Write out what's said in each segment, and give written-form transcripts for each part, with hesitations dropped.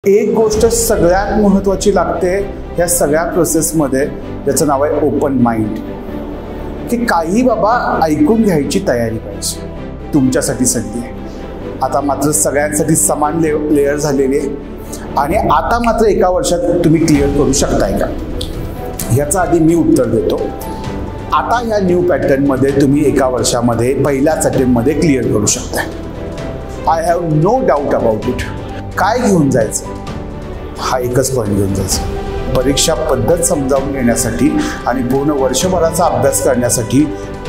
एक गोष्ट सगळ्यात महत्त्वाची लागते या सगळ्या प्रोसेसमध्ये, ज्याचं नाव आहे ओपन माइंड. की काही बाबा ऐकून घ्यायची तयारी पाहिजे. तुमच्यासाठी संधी आहे. आता मात्र सगळ्यांसाठी समान लेअर झालेली आहे आणि आता मात्र एका वर्षात तुम्ही क्लिअर करू शकताय का, ह्याचं आधी मी उत्तर देतो. आता ह्या न्यू पॅटर्नमध्ये तुम्ही एका वर्षामध्ये पहिल्याच अटेम्प्टमध्ये क्लिअर करू शकताय. I have no doubt about it. काय घेऊन जायचं, हा एकच पॉईंट घेऊन जायचं. परीक्षा पद्धत समजावून घेण्यासाठी आणि पूर्ण वर्षभराचा अभ्यास करण्यासाठी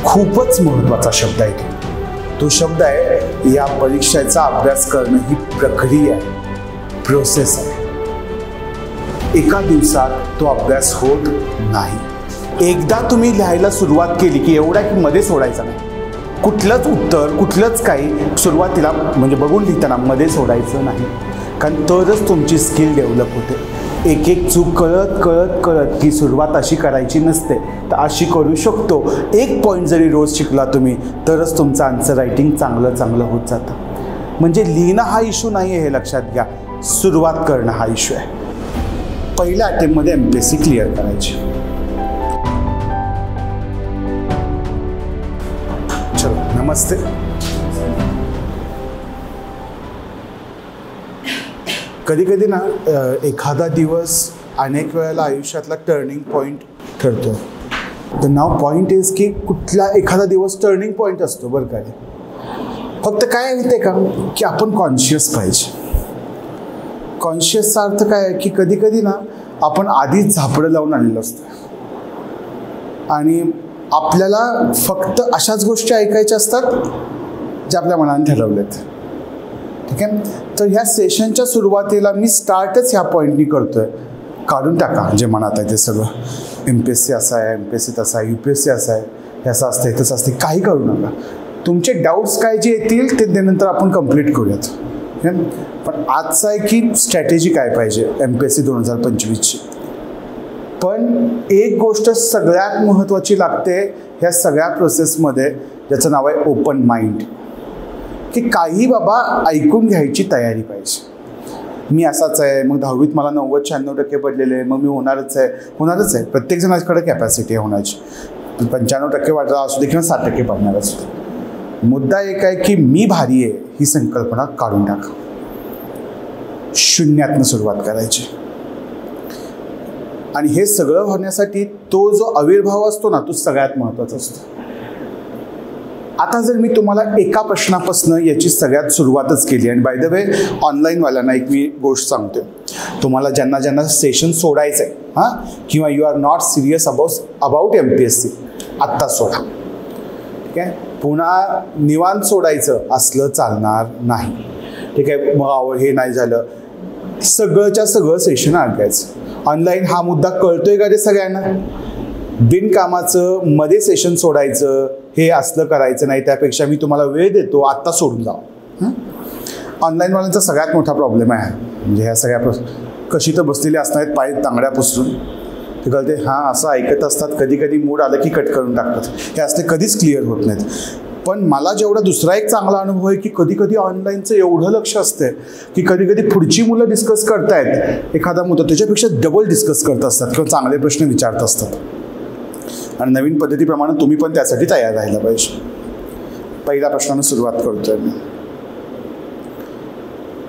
खूपच महत्त्वाचा शब्द आहे तो शब्द आहे, या परीक्षेचा अभ्यास करणं ही प्रक्रिया आहे, प्रोसेस आहे. एका दिवसात तो अभ्यास होत नाही. एकदा तुम्ही लिहायला सुरुवात केली की एवढा की मध्ये सोडायचा नाही. कुठलंच उत्तर कुठलंच काही सुरुवातीला म्हणजे बघून लिहिताना मध्ये सोडायचं नाही, कारण तरच तुमची स्किल डेव्हलप होते. एक एक चूक कळत कळत कळत की सुरुवात अशी करायची नसते तर अशी करू शकतो. एक पॉईंट जरी रोज शिकला तुम्ही तरच तुमचं आन्सर रायटिंग चांगलं होत जातं. म्हणजे लिहिणं हा इश्यू नाही आहे, हे लक्षात घ्या. सुरुवात करणं हा इश्यू आहे. पहिल्या अटेम्प्टमध्ये MPSC क्लिअर करायची. चलो, नमस्ते. कधी कधी ना एखादा दिवस अनेक वेळेला आयुष्यातला टर्निंग पॉईंट ठरतो. द नाव पॉईंट इज की कुठला एखादा दिवस टर्निंग पॉईंट असतो बरं का. फक्त काय होते का की आपण कॉन्शियस पाहिजे. कॉन्शियसचा अर्थ काय आहे की कधी कधी ना आपण आधीच झापडं लावून आलेलं असतं आणि आपल्याला फक्त अशाच गोष्टी ऐकायच्या असतात ज्या आपल्या मनाने ठरवल्यात. ठीक आहे. तर ह्या सेशनच्या सुरुवातीला मी स्टार्टच ह्या पॉईंटनी करतोय. काढून टाका जे मनात आहे ते सगळं. MPSC असं आहे, MPSC तसं आहे, UPSC असं आहे, हे असं असते तसं असते, काही करू नका. तुमचे डाऊट्स काय जे येतील ते नंतर आपण कंप्लीट करूयात. पण आजचं आहे की स्ट्रॅटेजी काय पाहिजे MPSC 2025ची. पण एक गोष्ट सगळ्यात महत्त्वाची लागते ह्या सगळ्या प्रोसेसमध्ये, ज्याचं नाव आहे ओपन माइंड. की काही बाबा ऐकून घ्यायची तयारी पाहिजे. मी असाच आहे, मग 10वीत मला 90-96% पडलेले, मग मी होणारच आहे. प्रत्येकजणाकडे कॅपॅसिटी आहे होण्याची. 95% वाटला असू दे किंवा 60% पडणार असू दे. मुद्दा एक आहे की मी भारी आहे ही संकल्पना काढून टाका. शून्यातनं सुरुवात करायची. आणि हे सगळं होण्यासाठी तो जो आविर्भाव असतो ना, तो सगळ्यात महत्त्वाचा असतो. आता जर मी तुम्हाला एका प्रश्नापासून याची सगळ्यात सुरुवातच केली, आणि बाय द वे ऑनलाईनवाल्यांना एक मी गोष्ट सांगते, तुम्हाला ज्यांना सेशन सोडायचं आहे हां, किंवा you are not serious about MPSC, आत्ता सोडा. ठीक आहे. पुन्हा निवांत सोडायचं असलं चालणार नाही. ठीक आहे. मग हे नाही झालं, सगळंच्या सगळं सेशन ऐकायचं. ऑनलाईन हा मुद्दा कळतोय का रे सगळ्यांना? बिनकामाचं मध्ये सेशन सोडायचं हे असलं करायचं नाही. त्यापेक्षा मी तुम्हाला वेळ देतो, आत्ता सोडून जावं. ऑनलाईनवाल्यांचा सगळ्यात मोठा प्रॉब्लेम आहे म्हणजे ह्या सगळ्या कशी तर बसलेले असणार आहेत पाय तांगड्या पुसरून. ते कळते हां असं ऐकत असतात. कधी कधी मूड आलं की कट करून टाकतात. हे असते कधीच क्लिअर होत नाहीत. पण मला जेवढा दुसरा एक चांगला अनुभव आहे की कधी कधी ऑनलाईनचं एवढं लक्ष असते की कधी कधी पुढची मुलं डिस्कस करतायत एखादा मुद्दा, त्याच्यापेक्षा डबल डिस्कस करत असतात किंवा चांगले प्रश्न विचारत असतात. आणि नवीन पद्धतीप्रमाणे तुम्ही पण त्यासाठी तयार राहायला पाहिजे. पहिल्या प्रश्नानं सुरुवात करतोय मी.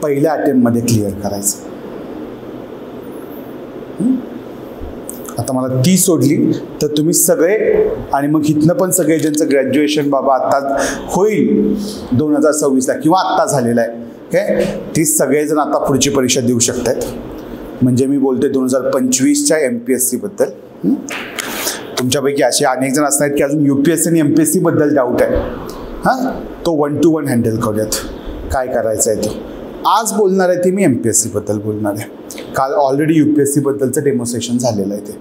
पहिल्या अटेम्प्टमध्ये क्लिअर करायचं. आता मला ती सोडली तर तुम्ही सगळे, आणि मग इथनं पण सगळे ज्यांचं ग्रॅज्युएशन बाबा आत्ता होईल 2026ला किंवा आत्ता झालेलं आहे, ओके, ती सगळेजण आता पुढची परीक्षा देऊ शकतात. म्हणजे मी बोलतोय 2025च्या MPSC बद्दल. तुमच्यापैकी असे अनेक जण असणार की अजून UPSC आणि MPSC बद्दल डाऊट आहे. हां, तो 1 to 1 हँडल करूयात. काय करायचं आहे ते आज बोलणार आहे. ते मी MPSC बद्दल बोलणार आहे. काल ऑलरेडी UPSC बद्दलचं डेमॉन्स्ट्रेशन झालेलं आहे. ते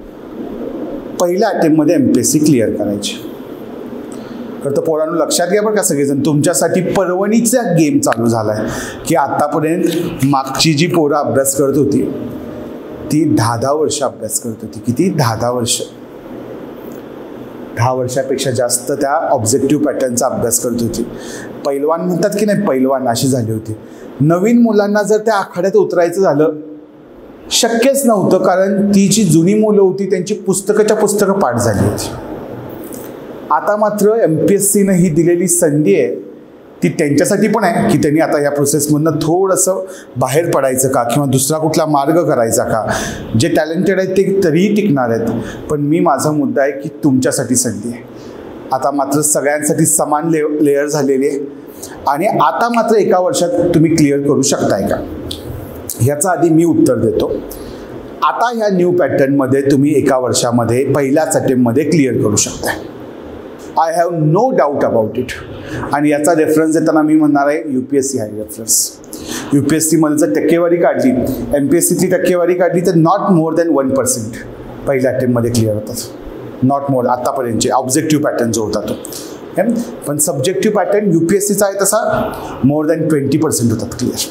पहिल्या अटेम्प्टमध्ये MPSC क्लिअर करायची. तर पोरांनो लक्षात घ्या बरं का सगळेजण, तुमच्यासाठी पर्वणीचा गेम चालू झाला आहे की आतापर्यंत मागची जी पोरं अभ्यास करत होती ती 10 वर्ष अभ्यास करत होती. किती? 10 वर्ष. 10 वर्षापेक्षा जास्त त्या ऑब्जेक्टिव्ह पॅटर्नचा अभ्यास करत होती. पैलवान म्हणतात की नाही, पैलवान अशी झाली होती. नवीन मुलांना जर त्या आखाड्यात उतरायचं झालं शक्यच नव्हतं, कारण ती जी जुनी मुलं होती त्यांची पुस्तकं पाठ झाली होती. आता मात्र MPSCनं ही दिलेली संधी आहे ती त्यांच्यासाठी पण आहे की त्यांनी आता या प्रोसेसमधनं थोडंसं बाहेर पडायचं का, किंवा दुसरा कुठला मार्ग करायचा का. जे टॅलेंटेड आहेत ते तरीही टिकणार आहेत, पण माझा मुद्दा आहे की तुमच्यासाठी संधी आहे. आता मात्र सगळ्यांसाठी समान लेअर झालेली आहे, आणि आता मात्र एका वर्षात तुम्ही क्लिअर करू शकताय का, ह्याचा आधी मी उत्तर देतो. आता ह्या न्यू पॅटर्नमध्ये तुम्ही एका वर्षामध्ये पहिल्याच अटेम्प्टमध्ये क्लिअर करू शकताय. I have no doubt about it. आणि याचा रेफरन्स देताना मी म्हणणार आहे UPSC आहे रेफरन्स. UPSCमध्ये जर टक्केवारी काढली, MPSCची टक्केवारी काढली तर नॉट मोर दॅन 1% पहिल्या अटेम्प्टमध्ये क्लिअर होतात. नॉट मोर आत्तापर्यंतचे ऑब्जेक्टिव्ह पॅटर्न जो होता तो. पण सब्जेक्टिव्ह पॅटर्न UPSCचा आहे तसा मोर दॅन 20% होतात क्लिअर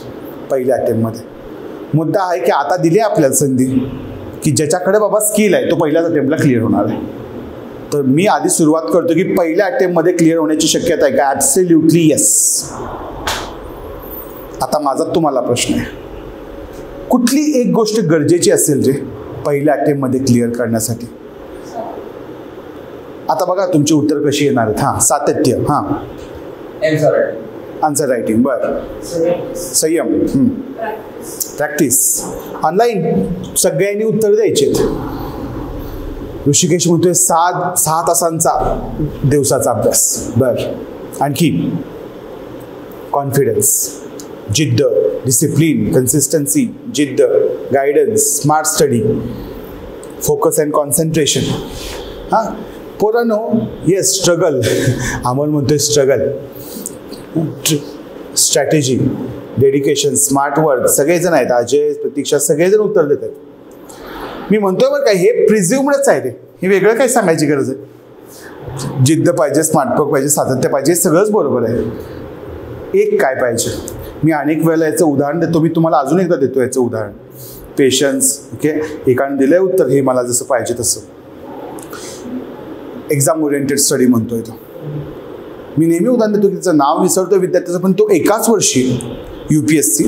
पहिल्या अटेम्प्टमध्ये. मुद्दा आहे की आता दिली आपल्याला संधी की ज्याच्याकडे बाबा स्किल आहे तो पहिल्याच अटेम्प्टला क्लिअर होणार आहे. तर मी आधी सुरुवात करतो की पहिल्या अटेम्प्टमध्ये क्लिअर होण्याची शक्यता आहे का? Absolutely yes. आता माझा तुम्हाला प्रश्न आहे, कुठली एक गोष्ट गरजेची असेल रे पहिल्या अटेम्प्टमध्ये क्लिअर करण्यासाठी? आता बघा तुमची उत्तर कशी येणार आहेत. हां, सातत्य. हां, आन्सर रायटिंग. बरं, संयम, प्रॅक्टिस. ऑनलाईन सगळ्यांनी उत्तर द्यायचे. ऋषिकेश म्हणतोय 6 तासांचा दिवसाचा अभ्यास. बरं, आणखी कॉन्फिडन्स, जिद्द, डिसिप्लिन, कन्सिस्टन्सी, जिद्द, guidance, smart study, focus and concentration. हां पोरांनो, येस स्ट्रगल. अमोल म्हणतोय struggle, strategy, dedication, smart work. सगळेजण आहेत, अजय, प्रतीक्षा, सगळेजण उत्तर देत आहेत. मी म्हणतोय बरं काय, हे प्रिझ्युमडच आहे रे, हे वेगळं काही सांगायची गरज आहे. जिद्द पाहिजे, स्मार्ट वर्क पाहिजे, सातत्य पाहिजे, सगळंच बरोबर आहे. एक काय पाहिजे? मी अनेक वेळेला याचं उदाहरण देतो, मी तुम्हाला अजून एकदा देतो याचं उदाहरण. पेशन्स. ओके, एकाने दिलंय उत्तर हे मला जसं पाहिजे तसं. एक्झाम ओरिएंटेड स्टडी म्हणतोय तो. मी नेहमी उदाहरण देतो की त्याचं नाव विसरतोय विद्यार्थ्याचं, पण तो एकाच वर्षी UPSC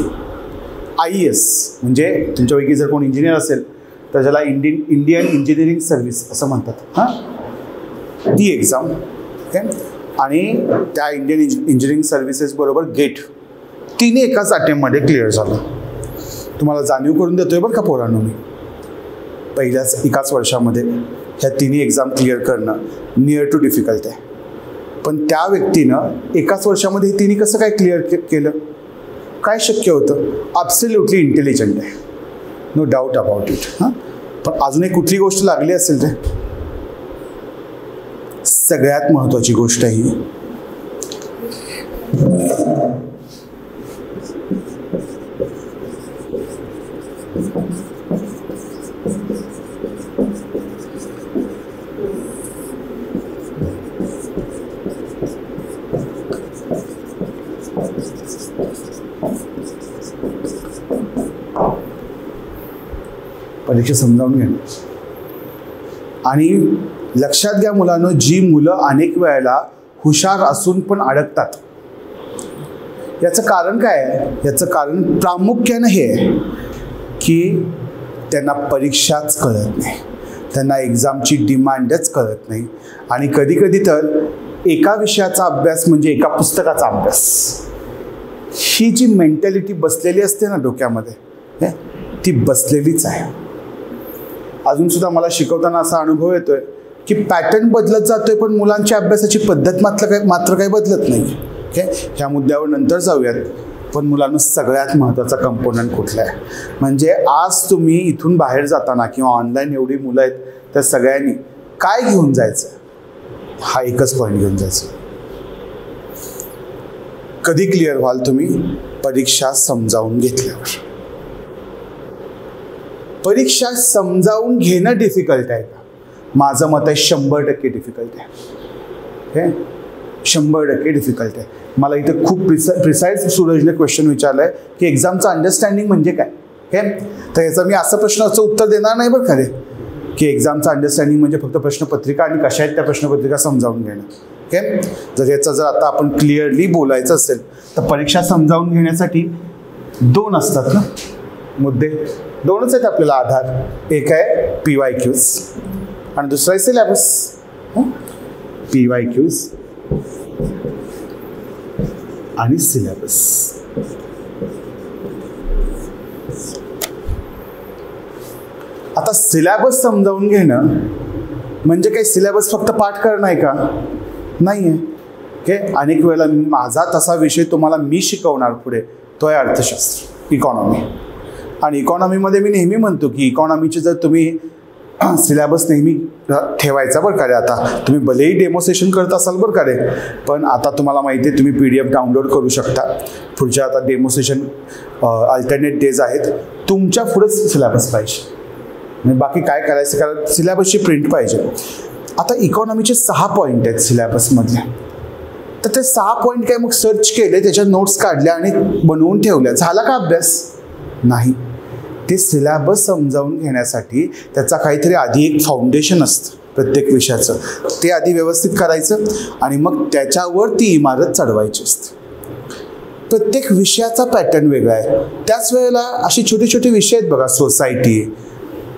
IES म्हणजे तुमच्यापैकी जर कोण इंजिनियर असेल तर त्याला इंडियन इंजिनिअरिंग सर्व्हिस असं म्हणतात. हां, ती एक्झाम. ओके, आणि त्या इंडियन इंजिनिअरिंग सर्व्हिसेस बरोबर गेट, तिन्ही एकाच अटेम्प्टमध्ये क्लिअर झालं. तुम्हाला जाणीव करून देतोय बरं का पोरांनो, मी पहिल्याच एकाच वर्षामध्ये ह्या तिन्ही एक्झाम क्लिअर करणं नियर टू डिफिकल्ट आहे. पण त्या व्यक्तीनं एकाच वर्षामध्ये हे तिन्ही कसं काय क्लिअर केलं? काय शक्य होतं? ॲब्सोल्युटली इंटेलिजंट आहे, नो डाऊट अबाउट इट. हां, पण अजून एक कुठली गोष्ट लागली असेल ते सगळ्यात महत्त्वाची गोष्ट ही परीक्षा समजावून घेणं. आणि लक्षात घ्या मुलांनो, जी मुलं अनेक वेळेला हुशार असून पण अडकतात, याचं कारण काय आहे? याचं कारण प्रामुख्यानं हे आहे की त्यांना परीक्षाच कळत नाही, त्यांना एक्झामची डिमांडच कळत नाही. आणि कधी कधी तर एका विषयाचा अभ्यास म्हणजे एका पुस्तकाचा अभ्यास, ही जी मेंटॅलिटी बसलेली असते ना डोक्यामध्ये, ती बसलेलीच आहे. अजूनसुद्धा मला शिकवताना असा अनुभव येतोय की पॅटर्न बदलत जातोय, पण मुलांच्या अभ्यासाची पद्धत मात्र काही बदलत नाही. ओके, ह्या मुद्द्यावर नंतर जाऊयात. पण मुलांना सगळ्यात महत्त्वाचा कंपोनंट कुठला आहे? म्हणजे आज तुम्ही इथून बाहेर जाताना किंवा ऑनलाईन एवढी मुलं आहेत त्या सगळ्यांनी काय घेऊन जायचं? हा एकच पॉईंट घेऊन जायचं. कधी क्लिअर व्हाल तुम्ही? परीक्षा समजावून घेतल्यावर. परीक्षा समजावून घेणं डिफिकल्ट आहे का? माझं मत आहे 100% डिफिकल्ट आहे. ओके, 100% डिफिकल्ट आहे. मला इथं खूप प्रिसाईज सूरजने क्वेश्चन विचारलं आहे की एक्झामचं अंडरस्टँडिंग म्हणजे काय? ओके, तर याचं मी असं प्रश्नाचं उत्तर देणार नाही बरं खरे की एक्झामचं अंडरस्टँडिंग म्हणजे फक्त प्रश्नपत्रिका आणि कशा आहेत त्या प्रश्नपत्रिका समजावून घेणं. ओके, जर आता आपण क्लिअरली बोलायचं असेल तर परीक्षा समजावून घेण्यासाठी 2 असतात ना. मुद्दे दोनच आहेत आपल्याला आधार. एक आहे PYQs आणि दुसरा आहे सिलेबस. PYQs आणि सिलेबस. आता सिलेबस समजावून घेणं म्हणजे काही सिलेबस फक्त पाठ करणं आहे का? नाही आहे. ओके, अनेक वेळेला माझा तसा विषय तुम्हाला मी शिकवणार पुढे, तो आहे अर्थशास्त्र, इकॉनॉमी. आणि इकॉनॉमीमध्ये मी नेहमी म्हणतो की इकॉनॉमीचे जर तुम्ही सिलेबस नेहमी ठेवायचा बरं का रे. आता तुम्ही भलेही डेमो सेशन करत असाल बरं का रे, पण आता तुम्हाला माहिती आहे तुम्ही PDF डाउनलोड करू शकता. पुढच्या आता डेमो सेशन अल्टरनेट डेज आहेत, तुमच्या पुढेच सिलेबस पाहिजे. म्हणजे बाकी काय करायचं, कारण सिलेबसची प्रिंट पाहिजे. आता इकॉनॉमीचे 6 पॉईंट आहेत सिलेबसमधले. तर ते 6 पॉईंट काय मग सर्च केले, त्याच्या नोट्स काढल्या आणि बनवून ठेवल्या, झाला का अभ्यास? नाही. ते सिलेबस समजावून घेण्यासाठी त्याचा काहीतरी आधी एक फाउंडेशन असतं प्रत्येक विषयाचं, ते आधी व्यवस्थित करायचं आणि मग त्याच्यावर ती इमारत चढवायची असते. प्रत्येक विषयाचा पॅटर्न वेगळा आहे. त्याच वेळेला अशी छोटे छोटे विषय आहेत बघा, society,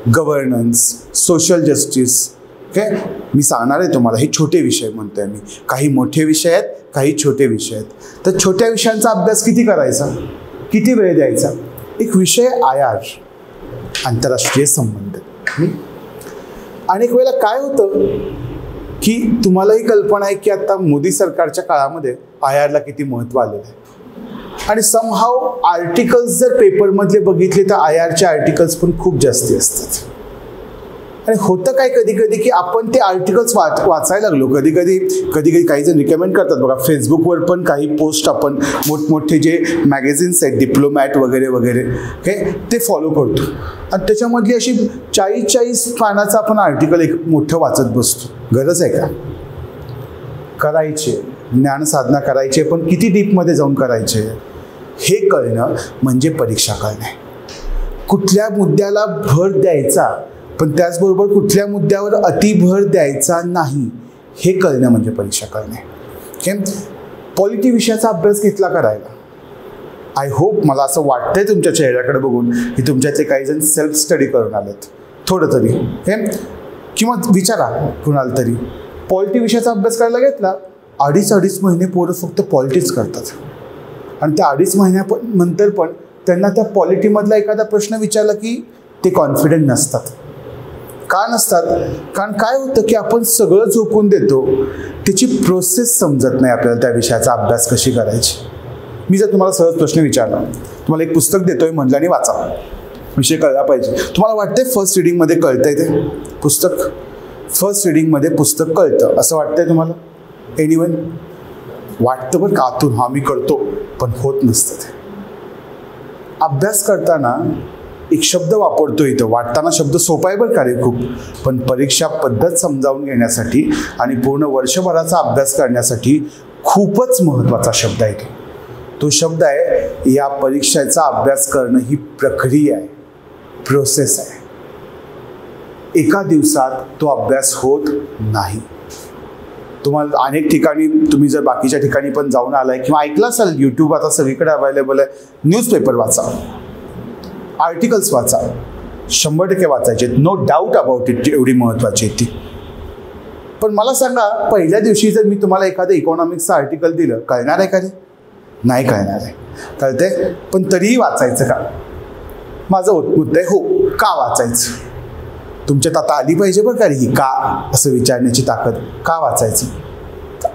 governance, social justice. Okay, मी सांगणार आहे तुम्हाला, हे छोटे विषय म्हणतोय मी. काही मोठे विषय आहेत, काही छोटे विषय आहेत. तर छोट्या विषयांचा अभ्यास किती करायचा, किती वेळ द्यायचा? एक विषय IR, आंतरराष्ट्रीय संबंध. अनेक वेळेला काय होतं की तुम्हालाही कल्पना आहे की आता मोदी सरकारच्या काळामध्ये IRला किती महत्त्व आलेलं आहे. आणि समहाव आर्टिकल्स जर पेपरमधले बघितले तर IRचे आर्टिकल्स पण खूप जास्ती असतात. आणि होतं काय कधी कधी की आपण ते आर्टिकल्स वाचायला लागलो. कधी कधी काही जण रिकमेंड करतात बघा, फेसबुकवर पण काही पोस्ट आपण मोठमोठे जे मॅगझिन्स आहेत, डिप्लोमॅट वगैरे वगैरे, हे ते फॉलो करतो. आणि त्याच्यामधली अशी 40-40 पानाचं आपण आर्टिकल एक मोठं वाचत बसतो. गरज आहे का? करायचे, ज्ञानसाधना करायचे, पण किती डीपमध्ये जाऊन करायचे हे कळणं म्हणजे परीक्षा कळणे. कुठल्या मुद्द्याला भर द्यायचा, पण त्याचबरोबर कुठल्या मुद्द्यावर अतिभर द्यायचा नाही, हे कळणं म्हणजे परीक्षा कळणे. पॉलिटी विषयाचा अभ्यास घेतला करायला. आय होप, मला असं वाटतंय तुमच्या चेहऱ्याकडे बघून की तुमच्यातले काही जण सेल्फ स्टडी करून आलेत थोडं तरी. किंवा विचारा कुणाला तरी, पॉलिटी विषयाचा अभ्यास करायला घेतला, 2.5 महिने पोरं फक्त पॉलिटिक्स करतात. आणि त्या 2.5 महिन्यानंतर पण त्यांना त्या पॉलिटीमधला एखादा प्रश्न विचारला की ते कॉन्फिडंट नसतात. का नसतात? कारण काय होतं की आपण सगळं झोपून देतो, त्याची प्रोसेस समजत नाही आपल्याला, त्या विषयाचा अभ्यास कशी करायची. मी जर तुम्हाला सहज प्रश्न विचारला, तुम्हाला एक पुस्तक देतोय म्हटलं आणि वाचा, विषय कळला पाहिजे. तुम्हाला वाटतंय फर्स्ट रिडिंगमध्ये कळतंय ते पुस्तक? फर्स्ट रिडिंगमध्ये पुस्तक कळतं असं वाटतंय तुम्हाला? एनीवन? वाटतं बरं का आतून, हा मी करतो, पण होत नसतं ते. अभ्यास करताना एक शब्द वापरतो इथं, वाटताना शब्द सोपा आहे बरं का रे खूप, पण परीक्षा पद्धत समजावून घेण्यासाठी आणि पूर्ण वर्षभराचा अभ्यास करण्यासाठी खूपच महत्त्वाचा शब्द आहे तो. तो शब्द आहे, या परीक्षेचा अभ्यास करणं ही प्रक्रिया आहे, प्रोसेस आहे. एका दिवसात तो अभ्यास होत नाही. तुम्हाला अनेक ठिकाणी, तुम्ही जर बाकीच्या ठिकाणी पण जाऊन आलाय किंवा ऐकलं असाल, यूट्यूब आता सगळीकडे अवेलेबल आहे, न्यूजपेपर वाचा, आर्टिकल्स वाचा, 100% वाचायचे, नो डाऊट अबाउट इट, एवढी महत्त्वाची आहे ती. पण मला सांगा, पहिल्या दिवशी जर मी तुम्हाला एखादं इकॉनॉमिक्सचं आर्टिकल दिलं, कळणार आहे का रे? नाही कळणार आहे. कळतंय, पण तरीही वाचायचं का? माझं मुद्दा आहे, हो, का वाचायचं? तुमच्यात आता आली पाहिजे बरं का रे ही का असं विचारण्याची ताकद. का वाचायचं?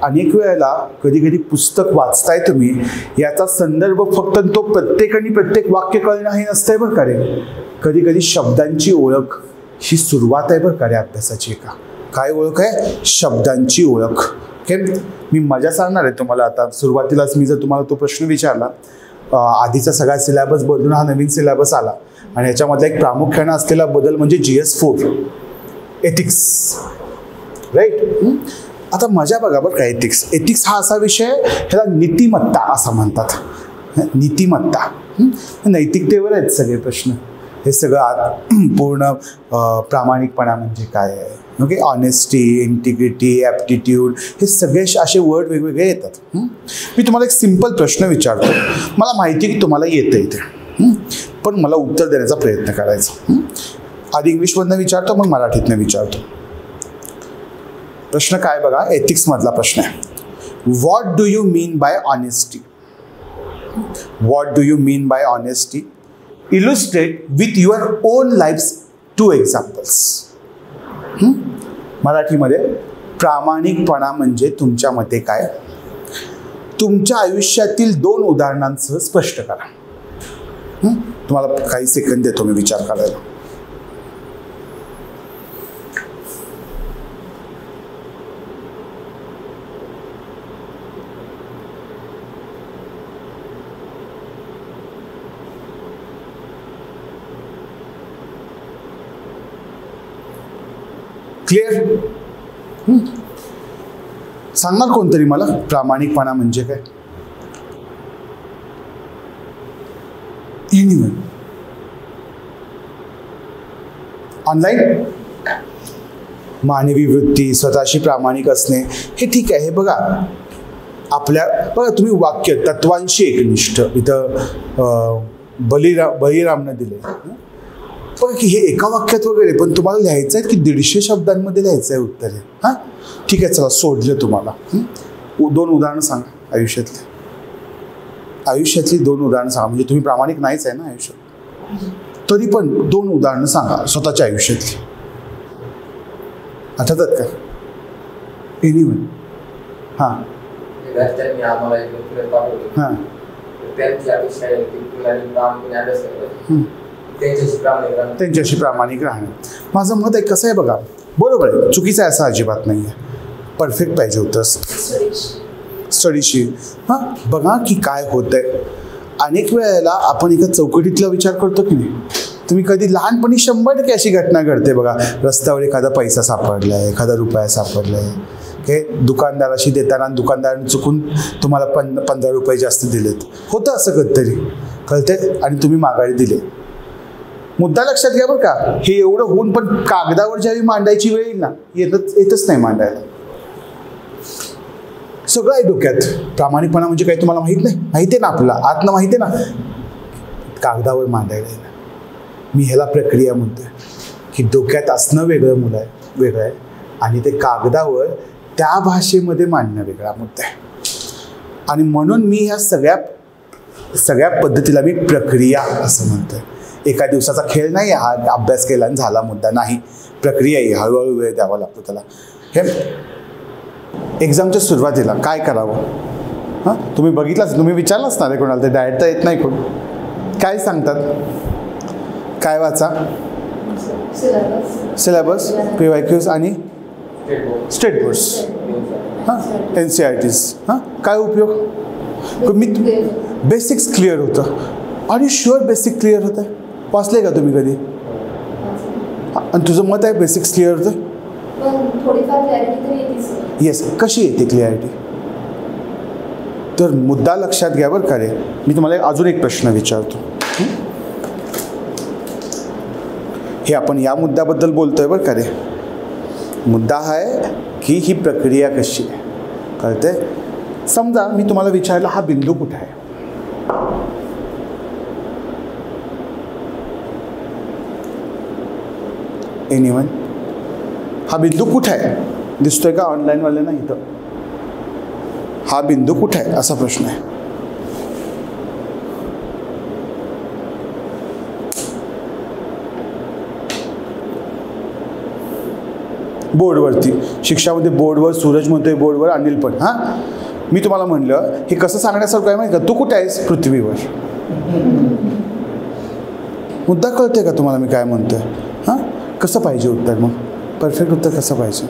अनेक वेळेला कधी पुस्तक वाचताय तुम्ही, याचा संदर्भ फक्त तो प्रत्येक वाक्य कळणं हे नसतंय बरं का रे. कधी शब्दांची ओळख ही सुरुवात आहे बरं का रे अभ्यासाची. काय ओळख आहे? शब्दांची ओळख. मी मजा सांगणार आहे तुम्हाला. आता सुरुवातीलाच मी जर तुम्हाला तो प्रश्न विचारला, आधीचा सगळा सिलेबस बदलून हा नवीन सिलेबस आला आणि याच्यामधला एक प्रामुख्याने असलेला बदल म्हणजे GS4 एथिक्स, राईट. आता मजा बघा बरं का, एथिक्स हा असा विषय, ह्याला नीतिमत्ता असं म्हणतात. नीतिमत्ता, नैतिकतेवर आहेत सगळे प्रश्न. हे सगळं पूर्ण प्रामाणिकपणा म्हणजे काय आहे, ओके, ऑनेस्टी, इंटिग्रिटी, ॲप्टिट्यूड, हे सगळे असे वर्ड वेगवेगळे येतात. मी तुम्हाला एक सिंपल प्रश्न विचारतो, मला माहिती की तुम्हाला येतं इथे. पण मला उत्तर देण्याचा प्रयत्न करायचा. आधी इंग्लिशमधनं विचारतो, मग मराठीतनं विचारतो. प्रश्न काय बघा, एथिक्समधला प्रश्न आहे. What do you mean by honesty? What do you mean by honesty? Illustrate with your on lives 2 examples. मराठीमध्ये प्रामाणिकपणा म्हणजे तुमच्या मते काय? तुमच्या आयुष्यातील 2 उदाहरणांसह स्पष्ट करा. तुम्हाला काही सेकंद देतो मी विचार करायला. क्लिअर? सांगणार कोणतरी मला प्रामाणिकपणा म्हणजे काय? एनिवन? ऑनलाईन? मानवी वृत्ती, स्वतःशी प्रामाणिक असणे, हे ठीक आहे. हे बघा, बघा तुम्ही वाक्य तत्वांशी एकनिष्ठ इथं बळीरामनं दिले. पण की हे एका वाक्यात वगैरे, पण तुम्हाला लिहायचं आहे की 150 शब्दांमध्ये लिहायचं आहे उत्तर आहे. हां ठीक आहे, चला सोडलं तुम्हाला. 2 उदाहरणं सांगा आयुष्यातली 2 उदाहरणं सांगा. म्हणजे तुम्ही प्रामाणिक नाहीच आहे ना आयुष्यात, तरी पण 2 उदाहरणं सांगा स्वतःच्या आयुष्यातली. आठवतात का? एनिवन? हां हां त्यांच्याशी प्रामाणिक राहणं. माझं मत आहे कसं आहे बघा, बरोबर आहे, चुकीचं आहे असं अजिबात नाही आहे. परफेक्ट पाहिजे होतं स्टडीशी. हां बघा की काय होतं आहे. अनेक वेळेला आपण एका चौकटीतला विचार करतो की नाही. तुम्ही कधी लहानपणी 100% अशी घटना घडते बघा, रस्त्यावर एखादा पैसा सापडला आहे, एखादा रुपया सापडला आहे, हे दुकानदाराशी देताना दुकानदाराने चुकून तुम्हाला 15 रुपये जास्त दिलेत. होतं असं कधीतरी, कळते, आणि तुम्ही माघारी दिले. मुद्दा लक्षात घ्या बरं का, हे एवढं होऊन पण कागदावर ज्यावेळी मांडायची वेळ येईल ना, येतच नाही मांडायला. सगळं आहे डोक्यात. प्रामाणिकपणा म्हणजे काही तुम्हाला माहीत नाही? माहिती आहे ना, आपल्याला आतनं माहिती आहे ना, कागदावर मांडायला येईल. मी ह्याला प्रक्रिया म्हणतोय की डोक्यात असणं वेगळं आहे आणि ते कागदावर त्या भाषेमध्ये मांडणं वेगळा मुद्दा आहे. आणि म्हणून मी ह्या सगळ्या पद्धतीला मी प्रक्रिया असं म्हणतोय. एका दिवसाचा खेळ नाही हा, अभ्यास केला आणि झाला मुद्दा नाही. प्रक्रिया आहे, हळूहळू वेळ द्यावा लागतो त्याला. हे एक्झामच्या सुरुवातीला काय करावं? हां तुम्ही बघितलाच, तुम्ही विचारलाच ना रे कोणाला, ते डायरेक्ट तर येत नाही कोण. काय सांगतात? काय वाचा? सिलेबस, PYQs आणि स्टेट बोर्ड्स. हां NCERTs. हां काय उपयोग? मी बेसिक्स क्लिअर होतं. आणि शुअर बेसिक क्लिअर होतं आहे? वाचले का तुम्ही कधी? आणि तुझं मत आहे बेसिक्स क्लिअर होतं? येस. कशी येते क्लिअरिटी? तर मुद्दा लक्षात घ्या बरं का रे. मी तुम्हाला अजून एक प्रश्न विचारतो. हे आपण या मुद्द्याबद्दल बोलतोय बरं का रे. मुद्दा आहे की ही प्रक्रिया कशी आहे, कळते? समजा मी तुम्हाला विचारलं हा बिंदू कुठे आहे? एनिवन? हा बिंदू कुठे आहे? दिसतोय का ऑनलाईनवाले ना इथं? हा बिंदू कुठे आहे असा प्रश्न आहे. बोर्डवरती, शिक्षामध्ये बोर्डवर, सूरज म्हणतोय बोर्डवर, अनिल पण. हां मी तुम्हाला म्हणलं हे कसं सांगण्यासारखं आहे माहिती का? तू कुठे आहेस? पृथ्वीवर. मुद्दा कळतोय का तुम्हाला मी काय म्हणतोय? हां कसं पाहिजे उत्तर? मग परफेक्ट उत्तर कसं पाहिजे?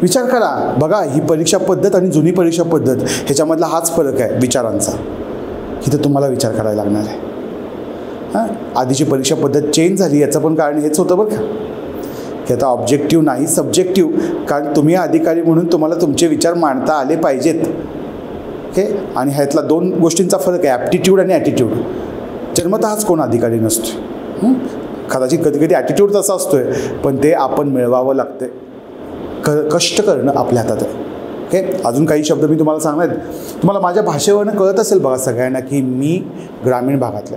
विचार करा. बघा ही परीक्षा पद्धत आणि जुनी परीक्षा पद्धत ह्याच्यामधला हाच फरक आहे विचारांचा. इथं तुम्हाला विचार करायला लागणार आहे. हां आधीची परीक्षा पद्धत चेंज झाली, याचं पण कारण हेच होतं बरं का, की आता ऑब्जेक्टिव्ह नाही सब्जेक्टिव्ह. कारण तुम्ही अधिकारी म्हणून तुम्हाला तुमचे विचार मांडता आले पाहिजेत. ओके. आणि ह्यातला 2 गोष्टींचा फरक आहे, ॲप्टिट्यूड आणि ॲटिट्यूड. जन्मतःच कोण अधिकारी नसतो. कदाचित कधी कधी ॲटिट्यूड तसा असतोय, पण ते आपण मिळवावं लागतं. कष्ट करणं आपल्या हातात आहे. ओके, अजून काही शब्द मी तुम्हाला सांगणार. तुम्हाला माझ्या भाषेवरनं कळत असेल बघा सगळ्यांना की मी ग्रामीण भागातलं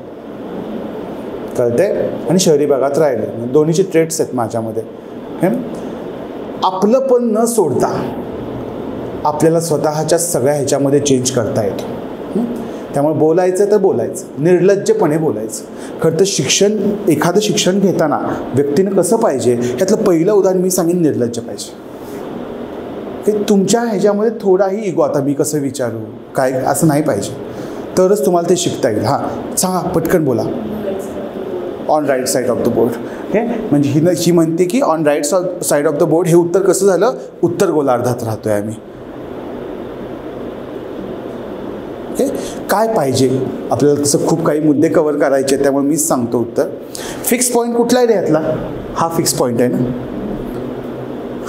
कळते आणि शहरी भागात राहिले, दोन्हीचे ट्रेट्स आहेत माझ्यामध्ये. आपलं पण न सोडता आपल्याला स्वतःच्या सगळ्या ह्याच्यामध्ये चेंज करता येतो. त्यामुळे बोलायचं तर बोलायचं, निर्लज्जपणे बोलायचं. खरं तर शिक्षण, एखादं शिक्षण घेताना व्यक्तीनं कसं पाहिजे ह्यातलं पहिलं उदाहरण मी सांगेन, निर्लज्ज पाहिजे. की तुमच्या ह्याच्यामध्ये थोडाही इगो, आता मी कसं विचारू काय असं नाही पाहिजे, तरच तुम्हाला ते शिकता येईल. हां सांगा, पटकन बोला. On right side of the board. Okay, म्हणजे ही म्हणते की on right side of the board. हे उत्तर कसं झालं, उत्तर गोलार्धात राहतोय आम्ही. ओके, काय पाहिजे आपल्याला, तसं खूप काही मुद्दे कव्हर करायचे, त्यामुळे मीच सांगतो उत्तर. फिक्स पॉईंट कुठला आहे रे यातला, हा फिक्स पॉईंट आहे ना,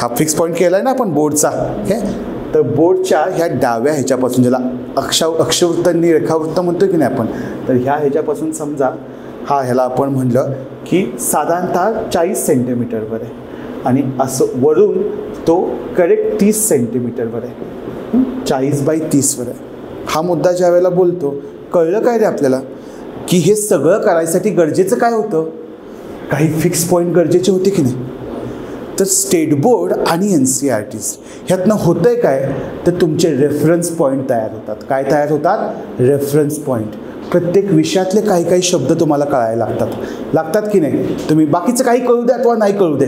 हा फिक्स पॉईंट केला आहे ना आपण बोर्डचा. ओके, तर बोर्डच्या ह्या डाव्या ह्याच्यापासून, ज्याला अक्षवृत्त आणि रेखावृत्त म्हणतो की नाही आपण, तर ह्या ह्याच्यापासून समजा हा ह्याला आपण म्हणलं की साधारणतः 40 सेंटीमीटरवर आहे आणि असं वरून तो करेक्ट 30 सेंटीमीटरवर आहे, 40/30वर आहे. हा मुद्दा ज्या वेळेला बोलतो, कळलं काय रे आपल्याला की हे सगळं करायसाठी गरजेचं काय होतं, काही फिक्स पॉईंट गरजेचे होते की नाही. तर स्टेट बोर्ड आणि NCERTs ह्यातनं होतं आहे काय, तर तुमचे रेफरन्स पॉईंट तयार होतात. काय तयार होतात, रेफरन्स पॉईंट. प्रत्येक विषयातले काही काही शब्द तुम्हाला कळायला लागतात की नाही. तुम्ही बाकीचं काही कळू द्या अथवा नाही कळू दे,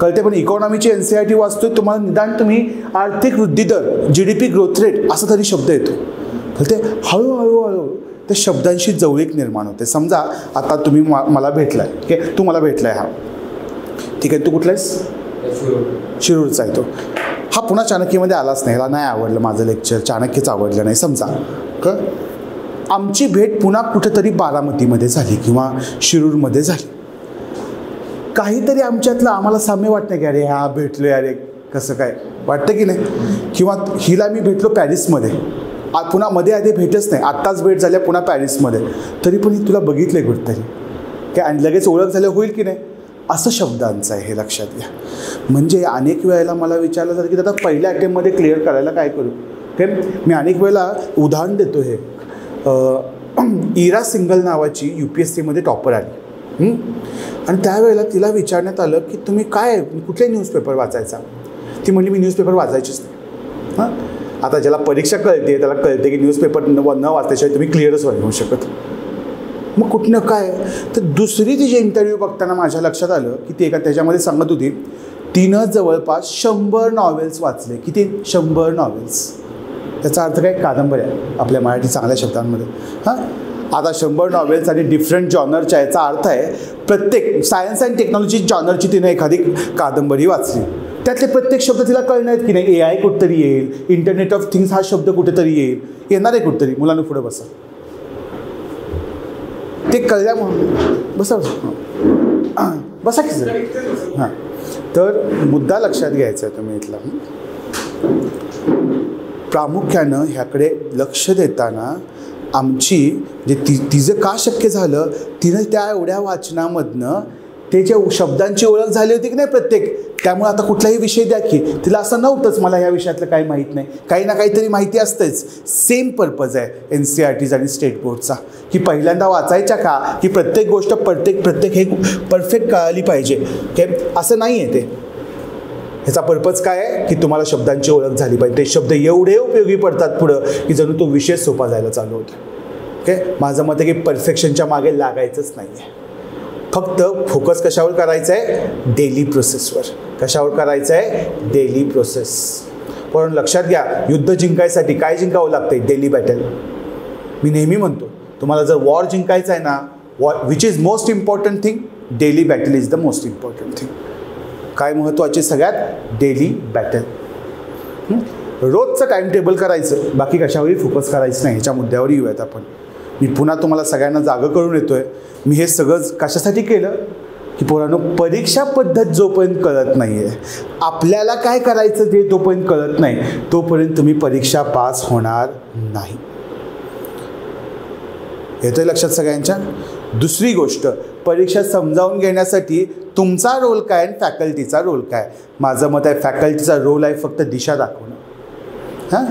कळते, पण इकॉनॉमीची NCERT वाचतोय तुम्हाला, निदान तुम्ही आर्थिक वृद्धी दर, GDP ग्रोथ रेट असा तरी शब्द येतो, कळते. हळूहळू त्या शब्दांशी जवळीक निर्माण होते. समजा आता तुम्ही मला भेटलाय, ओके, तू मला भेटलाय, हा ठीक आहे, तू कुठला आहेस, शिरूरचा आहे तो. हा पुन्हा चाणक्यमध्ये आलाच नाही, ह्याला नाही आवडलं माझं लेक्चर, चाणक्यच आवडलं नाही समजा. आमची भेट पुन्हा कुठेतरी बारामतीमध्ये झाली किंवा शिरूरमध्ये झाली. काहीतरी आमच्यातलं आम्हाला साम्य वाटतं की अरे हा भेटलो, अरे कसं काय वाटतं की नाही. किंवा हिला मी भेटलो पॅरिसमध्ये, पुन्हा मध्ये आधी भेटच नाही, आत्ताच भेट झाल्या पुन्हा पॅरिसमध्ये, तरी पण तुला बघितलं कुठेतरी काय, आणि लगेच ओळख झालं होईल की नाही, असं शब्दांचं आहे हे लक्षात घ्या. म्हणजे अनेक वेळेला मला विचारलं जातं की दादा पहिल्या अटेम्प्टमध्ये क्लिअर करायला काय करू. ओके, मी अनेक वेळेला उदाहरण देतो. हे इरा सिंगल नावाची UPSCमध्ये टॉपर आली आणि त्यावेळेला तिला विचारण्यात आलं की तुम्ही काय कुठले न्यूजपेपर वाचायचा. ती म्हणली मी न्यूजपेपर वाचायचीच नाही. हां, आता ज्याला परीक्षा कळते त्याला कळते की न्यूजपेपर न वाचल्याशिवाय तुम्ही क्लिअरच नाही होऊ शकत. मग कुठनं काय, तर दुसरी तिचे इंटरव्ह्यू बघताना माझ्या लक्षात आलं की ती एका त्याच्यामध्ये सांगत होती तिनं जवळपास 100 नॉवेल्स वाचले. किती, 100 नॉवेल्स. त्याचा अर्थ काय, कादंबऱ्या आपल्या मराठी चांगल्या शब्दांमध्ये. हां, आता 100 नॉवेल्स आणि डिफरंट जॉनरच्या, याचा अर्थ आहे प्रत्येक सायन्स अँड टेक्नॉलॉजी जॉनरची तिनं एखादी कादंबरी वाचली. त्यातले प्रत्येक शब्द तिला कळणार आहेत की नाही. AI कुठेतरी येईल, इंटरनेट ऑफ थिंग्स हा शब्द कुठेतरी येणार आहे कुठेतरी. मुलांना पुढे बसा, ते कळल्यामुळे बसा बसा की सर. हां, तर मुद्दा लक्षात घ्यायचा आहे तुम्ही इथला. प्रामुख्यानं ह्याकडे लक्ष देताना आमची जे तिचं का शक्य झालं, तिनं त्या एवढ्या वाचनामधनं ते जे शब्दांची ओळख झाली होती की नाही प्रत्येक, त्यामुळे आता कुठलाही विषय द्या की तिला असं नव्हतंच मला ह्या विषयातलं काही माहीत नाही, काही ना काहीतरी माहिती असतेच. सेम पर्पज आहे NCERTs आणि स्टेट बोर्डचा, की पहिल्यांदा वाचायच्या का की प्रत्येक गोष्ट प्रत्येक हे परफेक्ट कळाली पाहिजे. असं नाही आहे ते. ह्याचा पर्पज काय आहे की तुम्हाला शब्दांची ओळख झाली पाहिजे. ते शब्द एवढे उपयोगी पडतात पुढं की जणू तो विषय सोपा जायला चालू होतो. ओके, माझं मत आहे की परफेक्शनच्या मागे लागायचंच नाही आहे. फक्त फोकस कशावर करायचं आहे, डेली प्रोसेसवर. कशावर करायचं आहे, डेली प्रोसेस. पण लक्षात घ्या, युद्ध जिंकायसाठी काय जिंकावं लागतं, डेली बॅटल. मी नेहमी म्हणतो तुम्हाला जर वॉर जिंकायचं आहे ना, which is most important thing, daily battle is the most important thing. काय महत्त्वाचे सगळ्यात, डेली बॅटल. रोजचं टाइम टेबल करायचं, बाकी कशावरही फोकस करायचं नाही. ह्याच्या मुद्द्यावर येऊयात आपण. मी पुन्हा तुम्हाला सगळ्यांना जागं करून येतोय. मी हे सगळं कशासाठी केलं की पोरांनो, परीक्षा पद्धत जोपर्यंत कळत नाही आहे, आपल्याला काय करायचं ते जोपर्यंत कळत नाही, तोपर्यंत तुम्ही परीक्षा पास होणार नाही. येतोय लक्षात सगळ्यांच्या. दुसरी गोष्ट, परीक्षा समजावून घेण्यासाठी तुमचा रोल काय आणि फॅकल्टीचा रोल काय. माझं मत आहे फॅकल्टीचा रोल आहे फक्त दिशा दाखवणं. हां,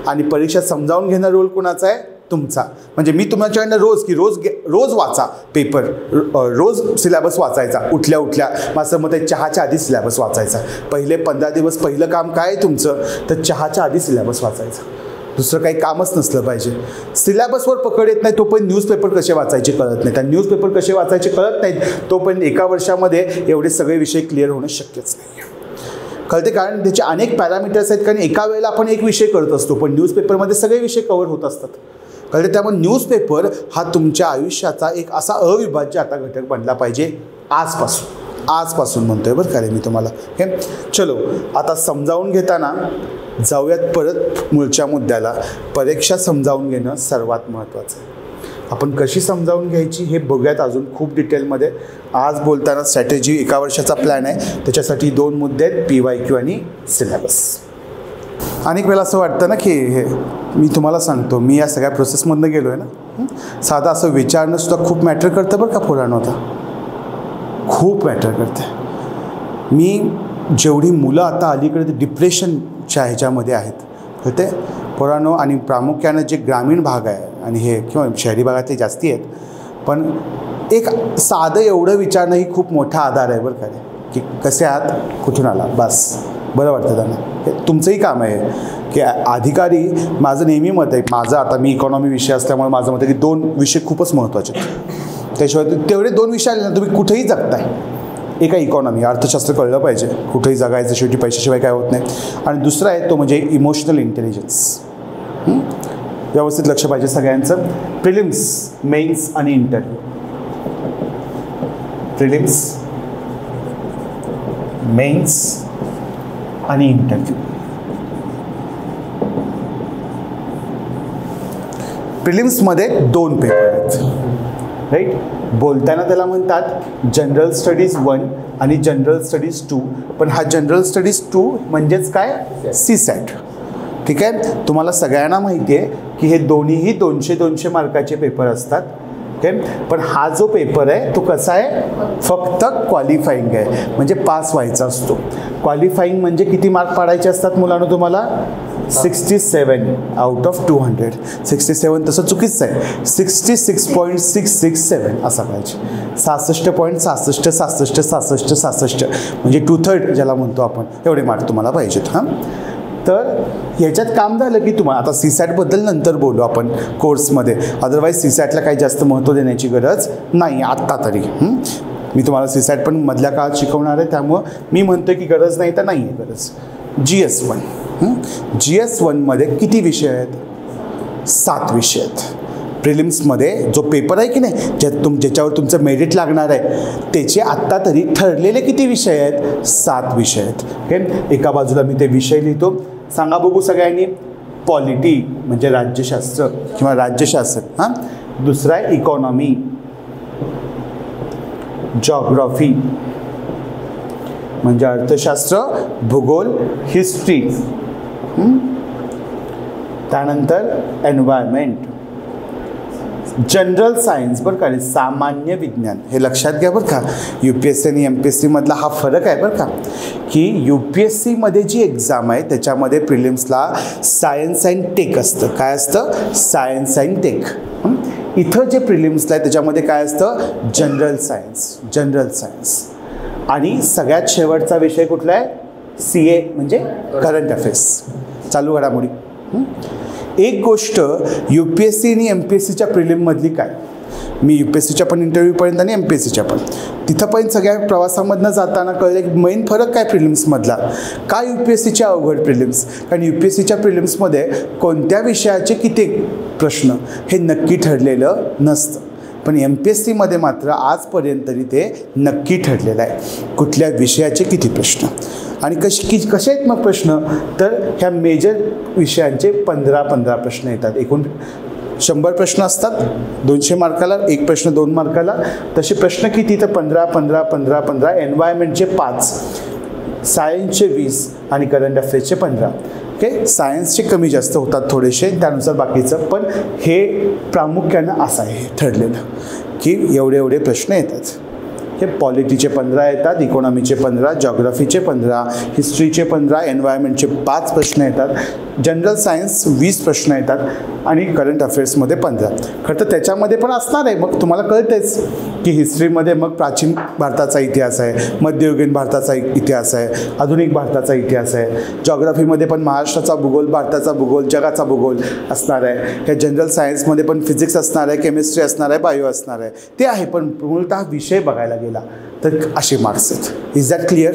आणि परीक्षा समजावून घेणं रोल कोणाचा आहे? तुमचा. म्हणजे मी तुमच्याकडनं रोज वाचा पेपर, रोज सिलेबस वाचायचा, उठल्या माझं मत आहे चहाच्या आधी सिलेबस वाचायचा. पहिले 15 दिवस पहिलं काम काय आहे तुमचं? तर चहाच्या आधी सिलेबस वाचायचा. दुसरं काही कामच नसलं पाहिजे. सिलेबसवर पकड येत नाही तोपर्यंत न्यूजपेपर कसे वाचायचे कळत नाहीत, आणि न्यूजपेपर कसे वाचायचे कळत नाहीत तोपर्यंत एका वर्षामध्ये एवढे सगळे विषय क्लिअर होणं शक्यच नाही. कळते? कारण त्याचे अनेक पॅरामीटर्स आहेत, कारण एका वेळेला आपण एक विषय करत असतो, पण न्यूजपेपरमध्ये सगळे विषय कव्हर होत असतात. कळते? त्यामुळे न्यूजपेपर हा तुमच्या आयुष्याचा एक असा अविभाज्य आता घटक बनला पाहिजे आजपासून म्हणतोय बरं का रे मी तुम्हाला. हे चलो, आता समजावून घेताना जाऊयात परत मूळच्या मुद्द्याला. परीक्षा समजावून घेणं सर्वात महत्त्वाचं आहे. आपण कशी समजावून घ्यायची हे बघूयात अजून खूप डिटेलमध्ये. आज बोलताना स्ट्रॅटेजी एका वर्षाचा प्लॅन आहे, त्याच्यासाठी 2 मुद्दे आहेत, PYQ आणि सिलेबस. अनेक वेळा असं वाटतं ना की हे मी तुम्हाला सांगतो, मी या सगळ्या प्रोसेसमधनं गेलो आहे ना, साधं असं विचारणं सुद्धा खूप मॅटर करतं बरं का पोरांनो. आता खूप मॅटर करते. मी जेवढी मुलं आता अलीकडे डिप्रेशनच्या ह्याच्यामध्ये आहेत तर ते पोरांनो, आणि प्रामुख्यानं जे ग्रामीण भाग आहे आणि हे किंवा शहरी भागातले जास्ती आहेत, पण एक साधं एवढं विचारणं ही खूप मोठा आधार आहे बरं का रे, की कसे आहात, कुठून आला, बस बरं वाटतं त्यांना. हे तुमचंही काम आहे की अधिकारी, माझं नेहमी मत आहे, माझं आता मी इकॉनॉमी विषय असल्यामुळे माझं मत आहे की 2 विषय खूपच महत्त्वाचे आहेत. त्याशिवाय तेवढे 2 विषय आले ना तुम्ही कुठेही जगताय. एका इकॉनॉमी, अर्थशास्त्र कळलं पाहिजे, कुठेही जगायचं, शेवटी पैशाशिवाय काय होत नाही. आणि दुसरा आहे तो म्हणजे इमोशनल इंटेलिजन्स. व्यवस्थित लक्ष पाहिजे सगळ्यांचं. प्रिलिम्स, मेन्स आणि इंटरव्ह्यू. प्रिलिम्स, मेन्स आणि इंटरव्ह्यू. प्रिलिम्समध्ये 2 पेपर आहेत, राईट. बोलताना त्याला म्हणतात जनरल स्टडीज 1 आणि जनरल स्टडीज 2. पण हा जनरल स्टडीज 2 म्हणजेच काय? CSAT. ठीक आहे. तुम्हाला सगळ्यांना माहिती आहे की हे दोन्हीही 200 मार्काचे पेपर असतात. ओके. पण हा जो पेपर आहे तो कसा आहे? फक्त क्वालिफाईंग आहे, म्हणजे पास व्हायचा असतो. क्वालिफाईंग म्हणजे किती मार्क पाडायचे असतात मुलांना तुम्हाला? 67 आउट ऑफ 200. 67 तसं चुकीचं आहे, 66.667 असा पाहिजे. 66.66 म्हणजे 2/3 ज्याला म्हणतो आपण, एवढे मार्क तुम्हाला पाहिजेत. हां, तर ह्याच्यात काम झालं की तुम्हाला आता CSATबद्दल नंतर बोलू आपण कोर्समध्ये. अदरवाईज CSATला काही जास्त महत्त्व देण्याची गरज नाही आत्ता तरी. मी तुम्हाला CSAT पण मधल्या काळात शिकवणार आहे, त्यामुळं मी म्हणतो की गरज नाही तर नाही आहे गरज. GS1. GS1मध्ये किती विषय आहेत? 7 विषय आहेत. प्रिलिम्समध्ये जो पेपर आहे की नाही, ज्याच्यावर तुमचं मेरिट लागणार आहे, त्याचे आत्ता तरी ठरलेले किती विषय आहेत? 7 विषय आहेत. ओके. एका बाजूला मी ते विषय लिहितो. सांगा बघू सगळ्यांनी. पॉलिटी म्हणजे राज्यशास्त्र किंवा राज्यशास्त्र. हां. दुसरा आहे इकॉनॉमी, जॉग्राफी म्हणजे अर्थशास्त्र, भूगोल, हिस्ट्री. त्यानंतर एन्व्हायरमेंट, जनरल सायन्स बरं का, सामान्य विज्ञान. हे लक्षात घ्या बरं का. UPSC आणि MPSC मधला हा फरक आहे बरं का, की UPSC मध्ये जी एक्झाम आहे त्याच्यामध्ये प्रिलिम्सला सायन्स अँड टेक असतं. काय असतं? Science and tech. इथं जे प्रिलिम्सला आहे त्याच्यामध्ये काय असतं? General science. आणि सगळ्यात शेवटचा विषय कुठला आहे? CA म्हणजे करंट अफेअर्स, चालू घडामोडी. एक गोष्ट UPSC आणि MPSCच्या प्रिलिममधली काय, मी UPSCच्या पण इंटरव्ह्यूपर्यंत आणि MPSCच्या पण तिथं पण सगळ्या प्रवासामधनं जाताना कळलं की मेन फरक काय प्रिलिम्समधला. का UPSCच्या अवघड प्रिलिम्स? कारण UPSCच्या प्रिलिम्समध्ये कोणत्या विषयाचे किती प्रश्न हे नक्की ठरलेलं नसतं, पण MPSCमध्ये मात्र आजपर्यंत तरी ते नक्की ठरलेलं आहे कुठल्या विषयाचे किती प्रश्न. आणि कसे आहेत मग प्रश्न? तर ह्या मेजर विषयांचे 15 प्रश्न येतात. एकूण 100 प्रश्न असतात 200 मार्काला, एक प्रश्न 2 मार्काला. तसे प्रश्न किती? तर 15. एन्व्हायरमेंटचे 5, सायन्सचे 20 आणि करंट अफेअर्सचे 15. ओके. सायन्सचे कमी जास्त होतात थोडेसे, त्यानुसार बाकीचं. पण हे प्रामुख्यानं असं आहे ठरलेलं की एवढे प्रश्न येतात. हे पॉलिटीचे 15 येतात, इकॉनॉमीचे 15, जॉग्राफीचे 15, हिस्ट्रीचे 15, एन्व्हायरमेंटचे 5 प्रश्न येतात, जनरल सायन्स 20 प्रश्न येतात आणि करंट अफेअर्समध्ये 15. खरं तर त्याच्यामध्ये पण असणार आहे, मग तुम्हाला कळतेच की हिस्ट्रीमध्ये मग प्राचीन भारताचा इतिहास आहे, मध्ययुगीन भारताचा इतिहास आहे, आधुनिक भारताचा इतिहास आहे, जॉग्राफीमध्ये पण महाराष्ट्राचा भूगोल, भारताचा भूगोल, जगाचा भूगोल असणार आहे, ह्या जनरल सायन्समध्ये पण फिजिक्स असणार आहे, केमिस्ट्री असणार आहे, बायो असणार आहे, ते आहे. पण मूलतः विषय बघायला गेला तर असे मार्क्स आहेत. Is that clear?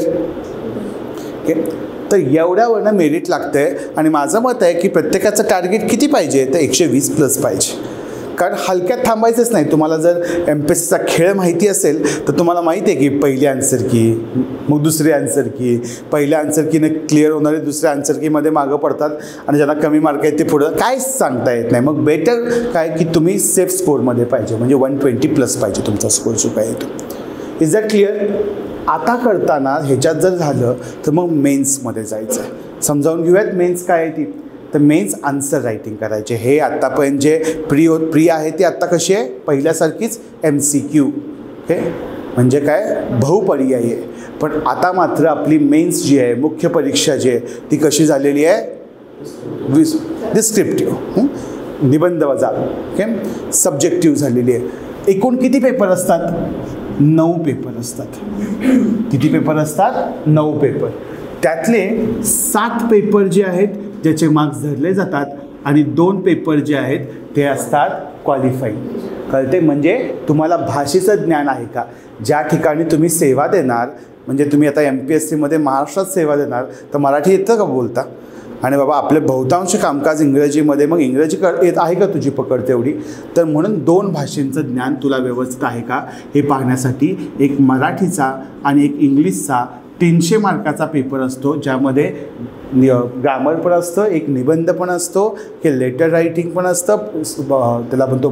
ओके, तर एवढ्यावरनं मेरिट लागतं आहे. आणि माझं मत आहे की प्रत्येकाचं टार्गेट किती पाहिजे, तर 120+ पाहिजे. कारण हलक्यात थांबायचंच नाही. तुम्हाला जर MPSCचा खेळ माहिती असेल तर तुम्हाला माहिती आहे की पहिली आन्सर की, मग दुसरी आन्सर की, पहिल्या आन्सर कीने क्लिअर होणारे दुसऱ्या आन्सर कीमध्ये मागं पडतात आणि ज्यांना कमी मार्क आहेत ते पुढं काहीच सांगता येत नाही. मग बेटर काय की तुम्ही सेफ स्कोरमध्ये पाहिजे, म्हणजे 120+ पाहिजे तुमचा स्कोर जो काय येतो. Is that clear? आता करताना ह्याच्यात जर झालं तर मग मेन्समध्ये जायचं आहे. समजावून घेऊयात मेन्स काय आहे ती. तर मेन्स आन्सर रायटिंग करायचे. हे आत्तापर्यंत जे प्री आहे ती आत्ता कशी आहे, पहिल्यासारखीच MCQ. ओके, म्हणजे काय, बहुपर्यायी आहे. पण आता मात्र आपली मेन्स जी आहे, मुख्य परीक्षा जी आहे ती कशी झालेली आहे, डिस्क्रिप्टिव्ह, निबंध वजा. ओके, सब्जेक्टिव्ह झालेली आहे. एकूण किती पेपर असतात? 9 पेपर असतात. किती पेपर असतात? 9 पेपर. त्यातले 7 पेपर जे आहेत ज्याचे मार्क्स धरले जातात आणि 2 पेपर जे आहेत ते असतात क्वालिफाईंग. कळते? म्हणजे तुम्हाला भाषेचं ज्ञान आहे का? ज्या ठिकाणी तुम्ही सेवा देणार, म्हणजे तुम्ही आता MPSCमध्ये महाराष्ट्रात सेवा देणार तर मराठी येतं का बोलता? आणि बाबा आपले बहुतांश कामकाज इंग्रजीमध्ये, मग इंग्रजी येत आहे का तुझी पकड तेवढी? तर म्हणून 2 भाषेंचं ज्ञान तुला व्यवस्थित आहे का हे पाहण्यासाठी एक मराठीचा आणि एक इंग्लिशचा 300 मार्काचा पेपर असतो, ज्यामध्ये ग्रामर पण असतं, एक निबंध पण असतो, हे लेटर रायटिंग पण असतं, त्याला म्हणतो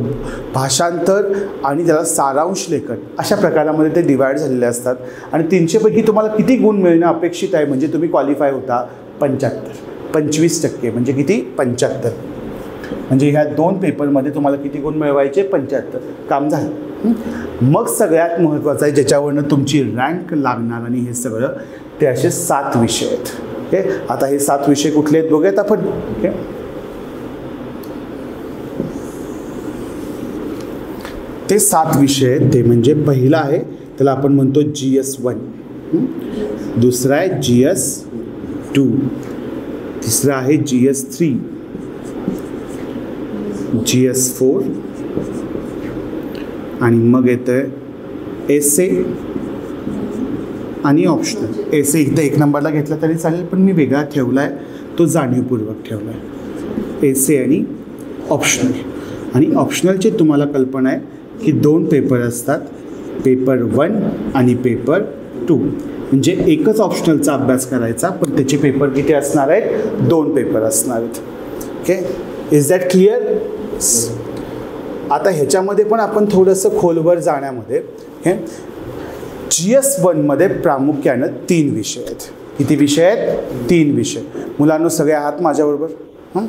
भाषांतर आणि त्याला सारांश लेखन, अशा प्रकारामध्ये ते डिवाईड झालेले असतात. आणि 300पैकी तुम्हाला किती गुण मिळणं अपेक्षित आहे, म्हणजे तुम्ही क्वालिफाय होता 75, 25%, म्हणजे किती, 75. म्हणजे ह्या 2 पेपरमध्ये तुम्हाला किती गुण मिळवायचे, 75. काम झालं. मग सगळ्यात महत्त्वाचं आहे ज्याच्यावरनं तुमची रँक लागणार आणि हे सगळं, ते असे 7 विषय आहेत. ओके, आता हे 7 विषय कुठले आहेत बघूयात आपण. ओके, ते 7 विषय आहेत. ते म्हणजे पहिला आहे त्याला आपण म्हणतो GS1, दुसरा आहे GS2, तिसरा आहे GS3, GS4 आणि मग येतं एसे आणि ऑप्शनल. एसे इथं 1 नंबरला घेतला तरी चालेल, पण मी वेगळा ठेवला आहे, तो जाणीवपूर्वक ठेवला आहे. एसे आणि ऑप्शनल. आणि ऑप्शनलची तुम्हाला कल्पना आहे की 2 पेपर असतात, पेपर 1 आणि पेपर 2. म्हणजे एकच ऑप्शनलचा अभ्यास करायचा, पण त्याचे पेपर किती असणार आहेत, 2 पेपर असणार आहेत. Okay, is that clear? आता ह्याच्यामध्ये पण आपण थोडंसं खोलवर जाण्यामध्ये, हे GS1मध्ये प्रामुख्यानं 3 विषय आहेत. किती विषय आहेत? 3 विषय. मुलांनो सगळे आहात माझ्याबरोबर?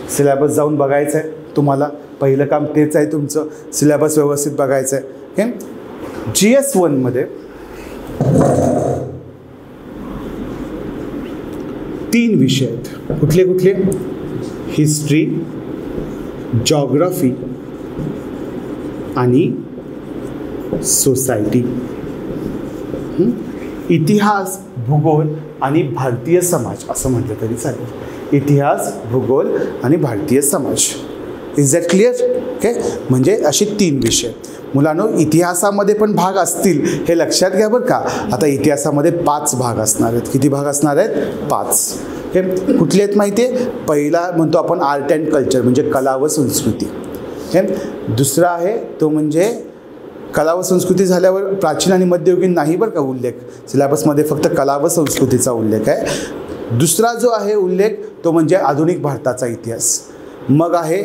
सिलेबस जाऊन बघायचं आहे तुम्हाला. पहिलं काम तेच आहे तुमचं, सिलेबस व्यवस्थित बघायचं आहे. ओके, GS1मध्ये 3 विषय आहेत. कुठले कुठले? हिस्ट्री, जॉग्राफी आणि सोसायटी. इतिहास, भूगोल आणि भारतीय समाज असं म्हटलं तरी चालेल. इतिहास, भूगोल आणि Bharatiya Samaj. Is that clear? Okay, म्हणजे असे 3 विषय. मुलांनो इतिहासामध्ये पण भाग असतील हे लक्षात घ्या बरं का. आता इतिहासामध्ये 5 भाग असणार आहेत. किती भाग असणार आहेत? 5. हे कुठले आहेत माहिती आहे? पहिला म्हणतो आपण आर्ट अँड कल्चर, म्हणजे कला व संस्कृती. हे दुसरा आहे तो म्हणजे कला व संस्कृती झाल्यावर प्राचीन आणि मध्ययुगीन नाही बरं का उल्लेख, सिलेबसमध्ये फक्त कला व संस्कृतीचा उल्लेख आहे. दुसरा जो आहे उल्लेख तो म्हणजे आधुनिक भारताचा इतिहास. मग आहे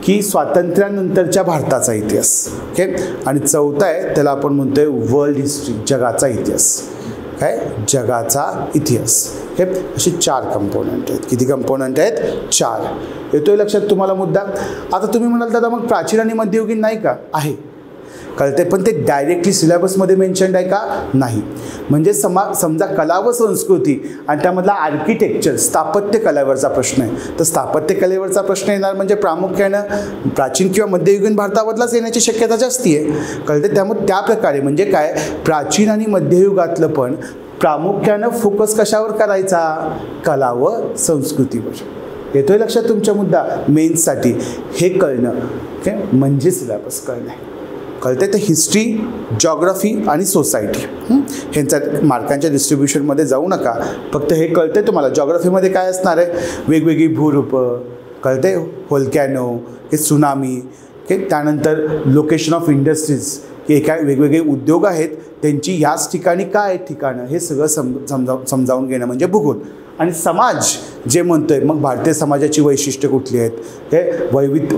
की स्वातंत्र्यानंतरच्या भारताचा इतिहास. ओके, आणि चौथा आहे त्याला आपण म्हणतोय वर्ल्ड हिस्ट्री, जगाचा इतिहास. काय? जगाचा इतिहास. हे असे 4 कंपोनंट आहेत. किती कंपोनंट आहेत? 4. येतोय लक्षात तुम्हाला मुद्दा? आता तुम्ही म्हणाल दादा मग प्राचीन आणि मध्ययुगीन नाही का? आहे. कळते, पण ते डायरेक्टली सिलेबसमध्ये मेन्शन्ड आहे का? नाही. म्हणजे समजा कला व संस्कृती आणि त्यामधला आर्किटेक्चर स्थापत्य कलेवरचा प्रश्न आहे, तर स्थापत्य कलेवरचा प्रश्न येणार म्हणजे प्रामुख्यानं प्राचीन किंवा मध्ययुगीन भारतामधलाच येण्याची शक्यता जास्ती आहे. कळते, त्यामुळे त्या प्रकारे म्हणजे काय, प्राचीन आणि मध्ययुगातलं पण प्रामुख्यानं फोकस कशावर करायचा? कला व संस्कृतीवर. येतोय लक्षात तुमच्या मुद्दा? मेन्ससाठी हे कळणं ओके म्हणजे सिलेबस कळणं आहे. कळते, तर हिस्ट्री, जॉग्राफी आणि सोसायटी ह्यांचा मार्कांच्या डिस्ट्रीब्युशनमध्ये जाऊ नका, फक्त हे कळते तुम्हाला. जॉग्राफीमध्ये काय असणार आहे? वेगवेगळी भूरूपं, कळते, व्होल्कॅनो, हे सुनामी, ओके, त्यानंतर लोकेशन ऑफ इंडस्ट्रीज, की काय वेगवेगळे उद्योग आहेत त्यांची ह्याच ठिकाणी काय आहेत ठिकाणं, हे सगळं समजावून घेणं म्हणजे भूगोल. आणि समाज जे म्हणतोय, मग भारतीय समाजाची वैशिष्ट्य कुठली आहेत, हे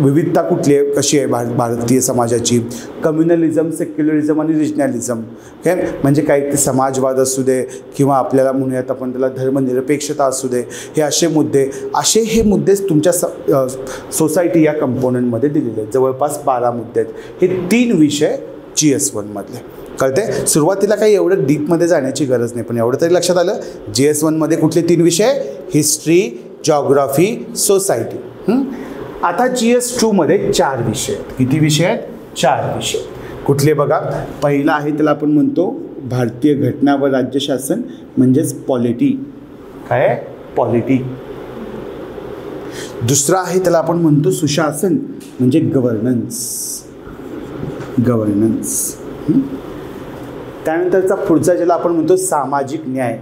विविधता कुठली आहे, कशी आहे भारतीय समाजाची, कम्युनलिझम, सेक्युलरिझम आणि रिजनलिझम, हे म्हणजे काय ते समाजवाद असू दे किंवा आपल्याला म्हणूयात आपण त्याला धर्मनिरपेक्षता असू दे, हे हे मुद्दे तुमच्या सोसायटी या कंपोनंटमध्ये दिलेले आहेत. जवळपास 12 मुद्दे आहेत. हे 3 विषय GS1 मधले. कळते, सुरुवातीला काही एवढं डीपमध्ये जाण्याची गरज नाही, पण एवढं तरी लक्षात आलं, GS1 मध्ये कुठले 3 विषय? History, geography, society. आता GS2 मध्ये 4 विषय आहेत. किती विषय आहेत? 4 विषय. कुठले बघा? पहिला आहे त्याला आपण म्हणतो भारतीय घटना व राज्यशासन म्हणजेच पॉलिटी. काय? पॉलिटी. दुसरा आहे त्याला आपण म्हणतो सुशासन म्हणजे गव्हर्नन्स. त्यानंतरचा पुढचा ज्याला आपण म्हणतो सामाजिक न्याय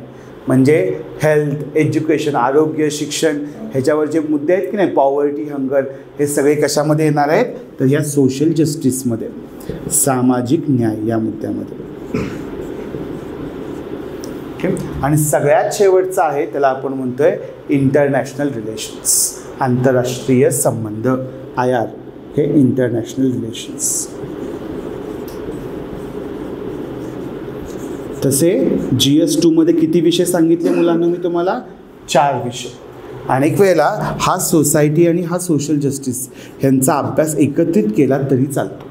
म्हणजे हेल्थ, एज्युकेशन, आरोग्य, शिक्षण, ह्याच्यावर जे मुद्दे आहेत की नाही, पॉवर्टी, हंगर, हे सगळे कशामध्ये येणार आहेत? तर या सोशल जस्टिसमध्ये, सामाजिक न्याय या मुद्द्यामध्ये. ओके, आणि सगळ्यात शेवटचा आहे त्याला आपण म्हणतोय इंटरनॅशनल रिलेशन्स, आंतरराष्ट्रीय संबंध, IR, हे इंटरनॅशनल रिलेशन्स. तसे GS2 मध्ये किती विषय सांगितले मुलांना मी तुम्हाला? 4 विषय. अनेक वेळेला हा सोसायटी आणि हा सोशल जस्टिस ह्यांचा अभ्यास एकत्रित केला तरी चालतो,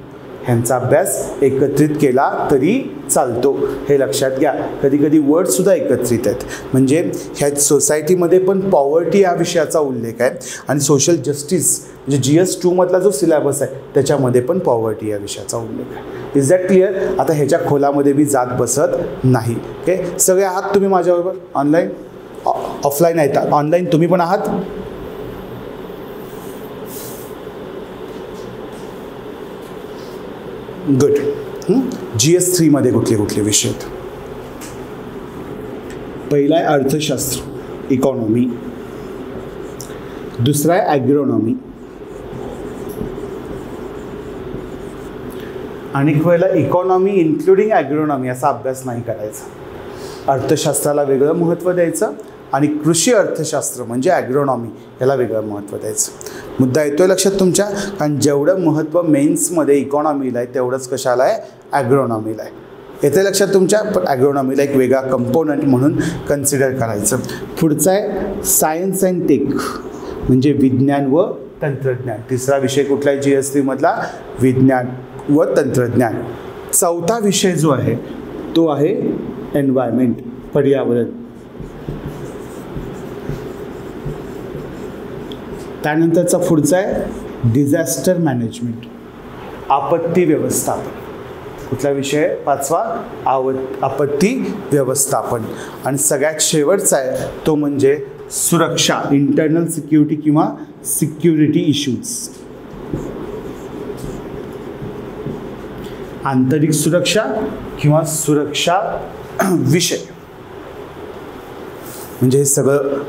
हे लक्षात घ्या. कधी कधी वर्डसुद्धा एकत्रित आहेत. म्हणजे ह्या सोसायटीमध्ये पण पॉवर्टी या विषयाचा उल्लेख आहे आणि सोशल जस्टिस म्हणजे GS2 मधला जो सिलेबस आहे त्याच्यामध्ये पण पॉवर्टी या विषयाचा उल्लेख आहे. Is that clear? आता ह्याच्या खोलामध्ये मी जात बसत नाही. ओके, सगळे आहात तुम्ही माझ्याबरोबर? ऑनलाईन, ऑफलाईन आहेत? ऑनलाईन तुम्ही पण आहात? गुड. GS3 मध्ये कुठले विषय आहेत? पहिला आहे अर्थशास्त्र, इकॉनॉमी. दुसरा आहे ॲग्रोनॉमी. अनेक वेळेला इकॉनॉमी इन्क्लुडिंग ॲग्रोनॉमी असा अभ्यास नाही करायचा. अर्थशास्त्राला वेगळं महत्त्व द्यायचं आणि कृषी अर्थशास्त्र म्हणजे ॲग्रोनॉमी याला वेगळं महत्त्व द्यायचं. मुद्दा येतोय लक्षात तुमच्या? कारण जेवढं महत्त्व मेन्समध्ये इकॉनॉमीला आहे तेवढंच कशाला आहे? ॲग्रोनॉमीला आहे. येते लक्षात तुमच्या? पण ॲग्रोनॉमीला एक वेगळा कंपोनंट म्हणून कन्सिडर करायचं. पुढचा आहे सायन्स अँड टेक म्हणजे विज्ञान व तंत्रज्ञान. तिसरा विषय कुठला आहे GS3 मधला? विज्ञान व तंत्रज्ञान. चौथा विषय जो आहे तो आहे एन्व्हायरमेंट, पर्यावरण. त्यानंतरचा पुढचा आहे डिझास्टर मॅनेजमेंट, आपत्ती व्यवस्थापन. कुठला विषय? 5वा आपत्ती व्यवस्थापन. आणि सगळ्यात शेवटचा आहे तो म्हणजे सुरक्षा, इंटरनल सिक्युरिटी किंवा सिक्युरिटी इश्यूज. आंतरिक सुरक्षा किंवा सुरक्षा विषय म्हणजे हे सगळं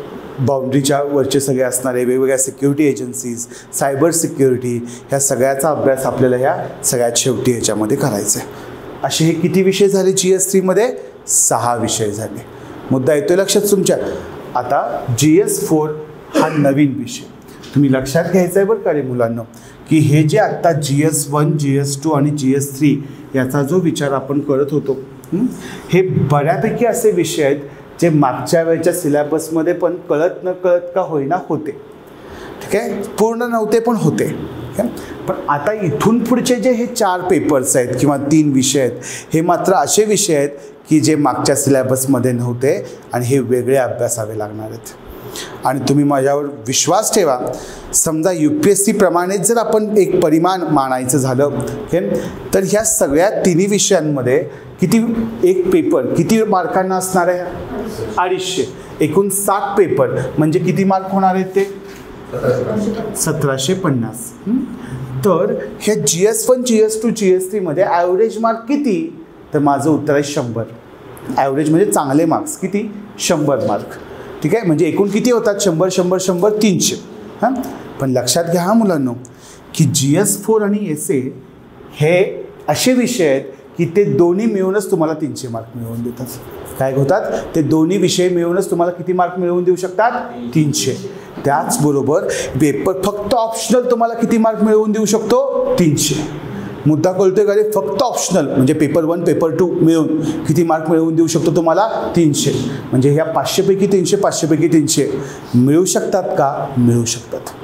बाउंड्रीच्या वरचे सगळे असणारे वेगवेगळ्या सिक्युरिटी एजन्सीज, सायबर सिक्युरिटी, ह्या सगळ्याचा अभ्यास आपल्याला ह्या सगळ्यात शेवटी ह्याच्यामध्ये करायचा आहे. असे हे किती विषय झाले GS3 मध्ये? 6 विषय झाले. मुद्दा येतोय लक्षात तुमच्या? आता GS4 हा नवीन विषय तुम्ही लक्षात घ्यायचा आहे बरं का रे मुलांना, की हे जे आत्ता GS1, GS2 आणि GS3 याचा जो विचार आपण करत होतो, हे बऱ्यापैकी असे विषय आहेत जे मागच्या वेळच्या सिलेबसमध्ये पण कळत न कळत का होईना होते. ठीक आहे, पूर्ण नव्हते पण होते. पण आता इथून पुढचे जे हे 4 पेपर्स आहेत किंवा 3 विषय आहेत, हे मात्र असे विषय आहेत की जे मागच्या सिलेबसमध्ये नव्हते आणि हे वेगळे अभ्यासावे लागणार आहेत. आणि तुम्ही माझ्यावर विश्वास ठेवा, समजा UPSC प्रमाणेच जर आपण एक परिमाण मानायचं झालं तर ह्या सगळ्या 3 विषयांमध्ये किती एक पेपर किती मार्कांना असणार आहे? 250. एकूण 7 पेपर म्हणजे किती मार्क होणार आहेत ते? 1750. तर ह्या GS1, GS2, GS3 मध्ये ॲव्हरेज मार्क किती? तर माझं उत्तर आहे 100. ॲव्हरेज म्हणजे चांगले मार्क्स किती? 100 मार्क. ठीक आहे, म्हणजे एकूण किती होतात? 100, 100, 100, 300. हां, पण लक्षात घ्या हा मुलांनो की GS4 आणि SA हे असे विषय आहेत की ते दोन्ही मिळूनच तुम्हाला 300 मार्क मिळवून देतात. काय होतात? ते दोन्ही विषय मिळूनच तुम्हाला किती मार्क मिळवून देऊ शकतात? 300. त्याचबरोबर पेपर फक्त ऑप्शनल तुम्हाला किती मार्क मिळवून देऊ शकतो? 300. मुद्दा कळतोय का रे? फक्त ऑप्शनल म्हणजे पेपर 1 पेपर 2 मिळून किती मार्क मिळवून देऊ शकतो तुम्हाला? 300. म्हणजे ह्या 500 पैकी 300, 500 पैकी 300 मिळू शकतात का? मिळू शकतात.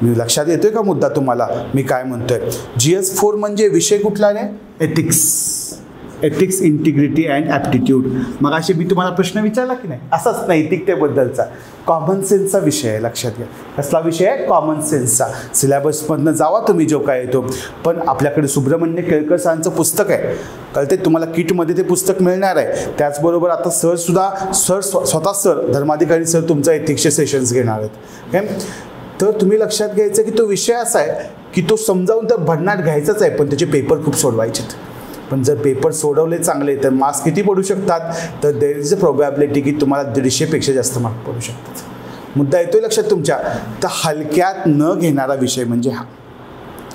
मी लक्षात येतोय का मुद्दा तुम्हाला मी काय म्हणतोय? GS4 म्हणजे विषय कुठला रे? Ethics, integrity and aptitude. मग असे मी तुम्हाला प्रश्न विचारला की नाही? असाच नैतिकतेबद्दलचा कॉमन सेन्सचा विषय आहे. लक्षात घ्या, कसला विषय आहे? कॉमन सेन्सचा. सिलेबसमधनं जावा तुम्ही जो काय येतो. पण आपल्याकडे सुब्रमण्य केळकर सरांचं पुस्तक आहे, कळते तुम्हाला, किटमध्ये ते पुस्तक मिळणार आहे. त्याचबरोबर आता स्वतः सर धर्माधिकारी सर तुमचा एथिक्सचे सेशन्स घेणार आहेत. काय तर तुम्ही लक्षात घ्यायचं की तो विषय असा आहे की तो समजावून तर भरण्यात घ्यायचाच आहे, पण त्याचे पेपर खूप सोडवायचेत. पण जर पेपर सोडवले चांगले तर मार्क्स किती पडू शकतात? तर देयर इज अ प्रोबॅबिलिटी की तुम्हाला 150पेक्षा जास्त मार्क पडू शकतात. मुद्दा येतोय लक्षात तुमच्या? तर हलक्यात न घेणारा विषय म्हणजे हा,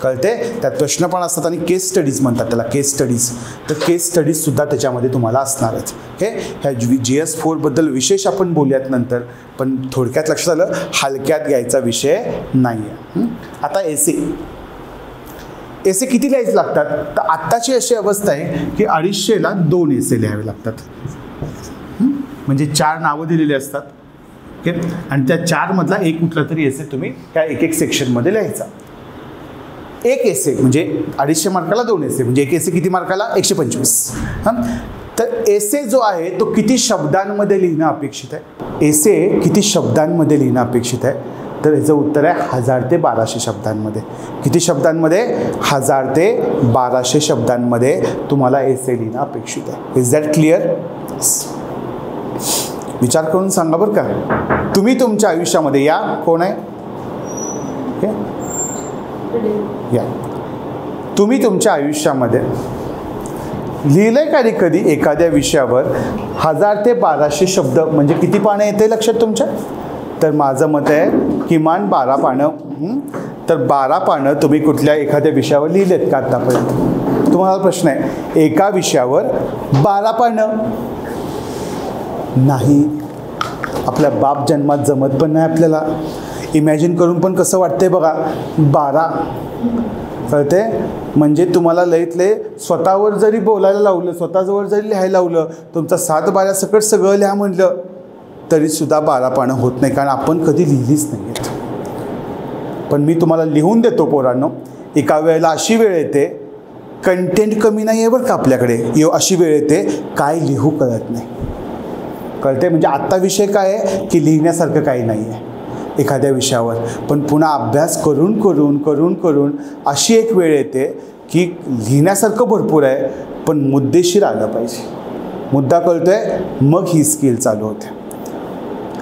कळते? त्यात प्रश्न पण असतात आणि केस स्टडीज म्हणतात त्याला, केस स्टडीज. तर केस स्टडीजसुद्धा त्याच्यामध्ये तुम्हाला असणारच. ह्या GS4 बद्दल विशेष आपण बोलूयात नंतर, पण थोडक्यात लक्षात आलं हलक्यात घ्यायचा विषय नाही आहे. आता एसे किती लिहायचे लागतात? तर आत्ताची अशी अवस्था आहे की 250ला 2 एसे लिहावे लागतात. म्हणजे 4 नावं दिलेली असतात. ओके, आणि त्या 4 मधला एक कुठला तरी एसे तुम्ही त्या एक सेक्शनमध्ये लिहायचा. एक एसे म्हणजे 250 मार्काला 2 एसे म्हणजे एक एसे किती मार्काला? 125. हां, तर एसे जो आहे तो किती शब्दांमध्ये लिहिणं अपेक्षित आहे? एसे किती शब्दांमध्ये लिहिणं अपेक्षित आहे? तर याचं उत्तर आहे 1000 ते 1200 शब्दांमध्ये. किती शब्दांमध्ये? 1000 ते 1200 शब्दांमध्ये तुम्हाला एसे लिहिणं अपेक्षित आहे. Is that clear? विचार करून सांगा बरं का. तुम्ही तुमच्या आयुष्यामध्ये या, कोण आहे? या, तुम्ही तुमच्या आयुष्यामध्ये लिहिलंय का रे कधी एखाद्या विषयावर 1000 ते 1200 शब्द म्हणजे किती पानं येते लक्षात तुमच्या? तर माझं मत आहे किमान 12 पानं. तर 12 पानं तुम्ही कुठल्या एखाद्या विषयावर लिहिलेत का आतापर्यंत? तुम्हाला प्रश्न आहे, एका विषयावर 12 पानं नाही. आपल्या बाप जन्मात जमत पण नाही आपल्याला. इमॅजिन करून पण कसं वाटतंय बघा. 12 कळते म्हणजे तुम्हाला लईतले स्वतःवर जरी बोलायला लावलं, स्वतःजवळ जरी लिहायला लावलं, तुमचा 7-12 सकट सगळं लिहा म्हणलं तरीसुद्धा 12 पानं होत नाही, कारण आपण कधी लिहिलीच नाही आहेत. पण मी तुम्हाला लिहून देतो पोरांनो. एका वेळेला अशी वेळ येते, कंटेंट कमी नाही आहे बरं का आपल्याकडे, अशी वेळ येते काय लिहू कळत नाही. कळते म्हणजे आत्ता विषय काय आहे की लिहिण्यासारखं काही नाही आहे एखाद्या विषयावर, पण पुन्हा अभ्यास करून करून करून करून अशी एक वेळ येते की लिहिण्यासारखं भरपूर आहे पण मुद्देशीर आलं पाहिजे. मुद्दा कळतोय मग ही स्किल चालू होते.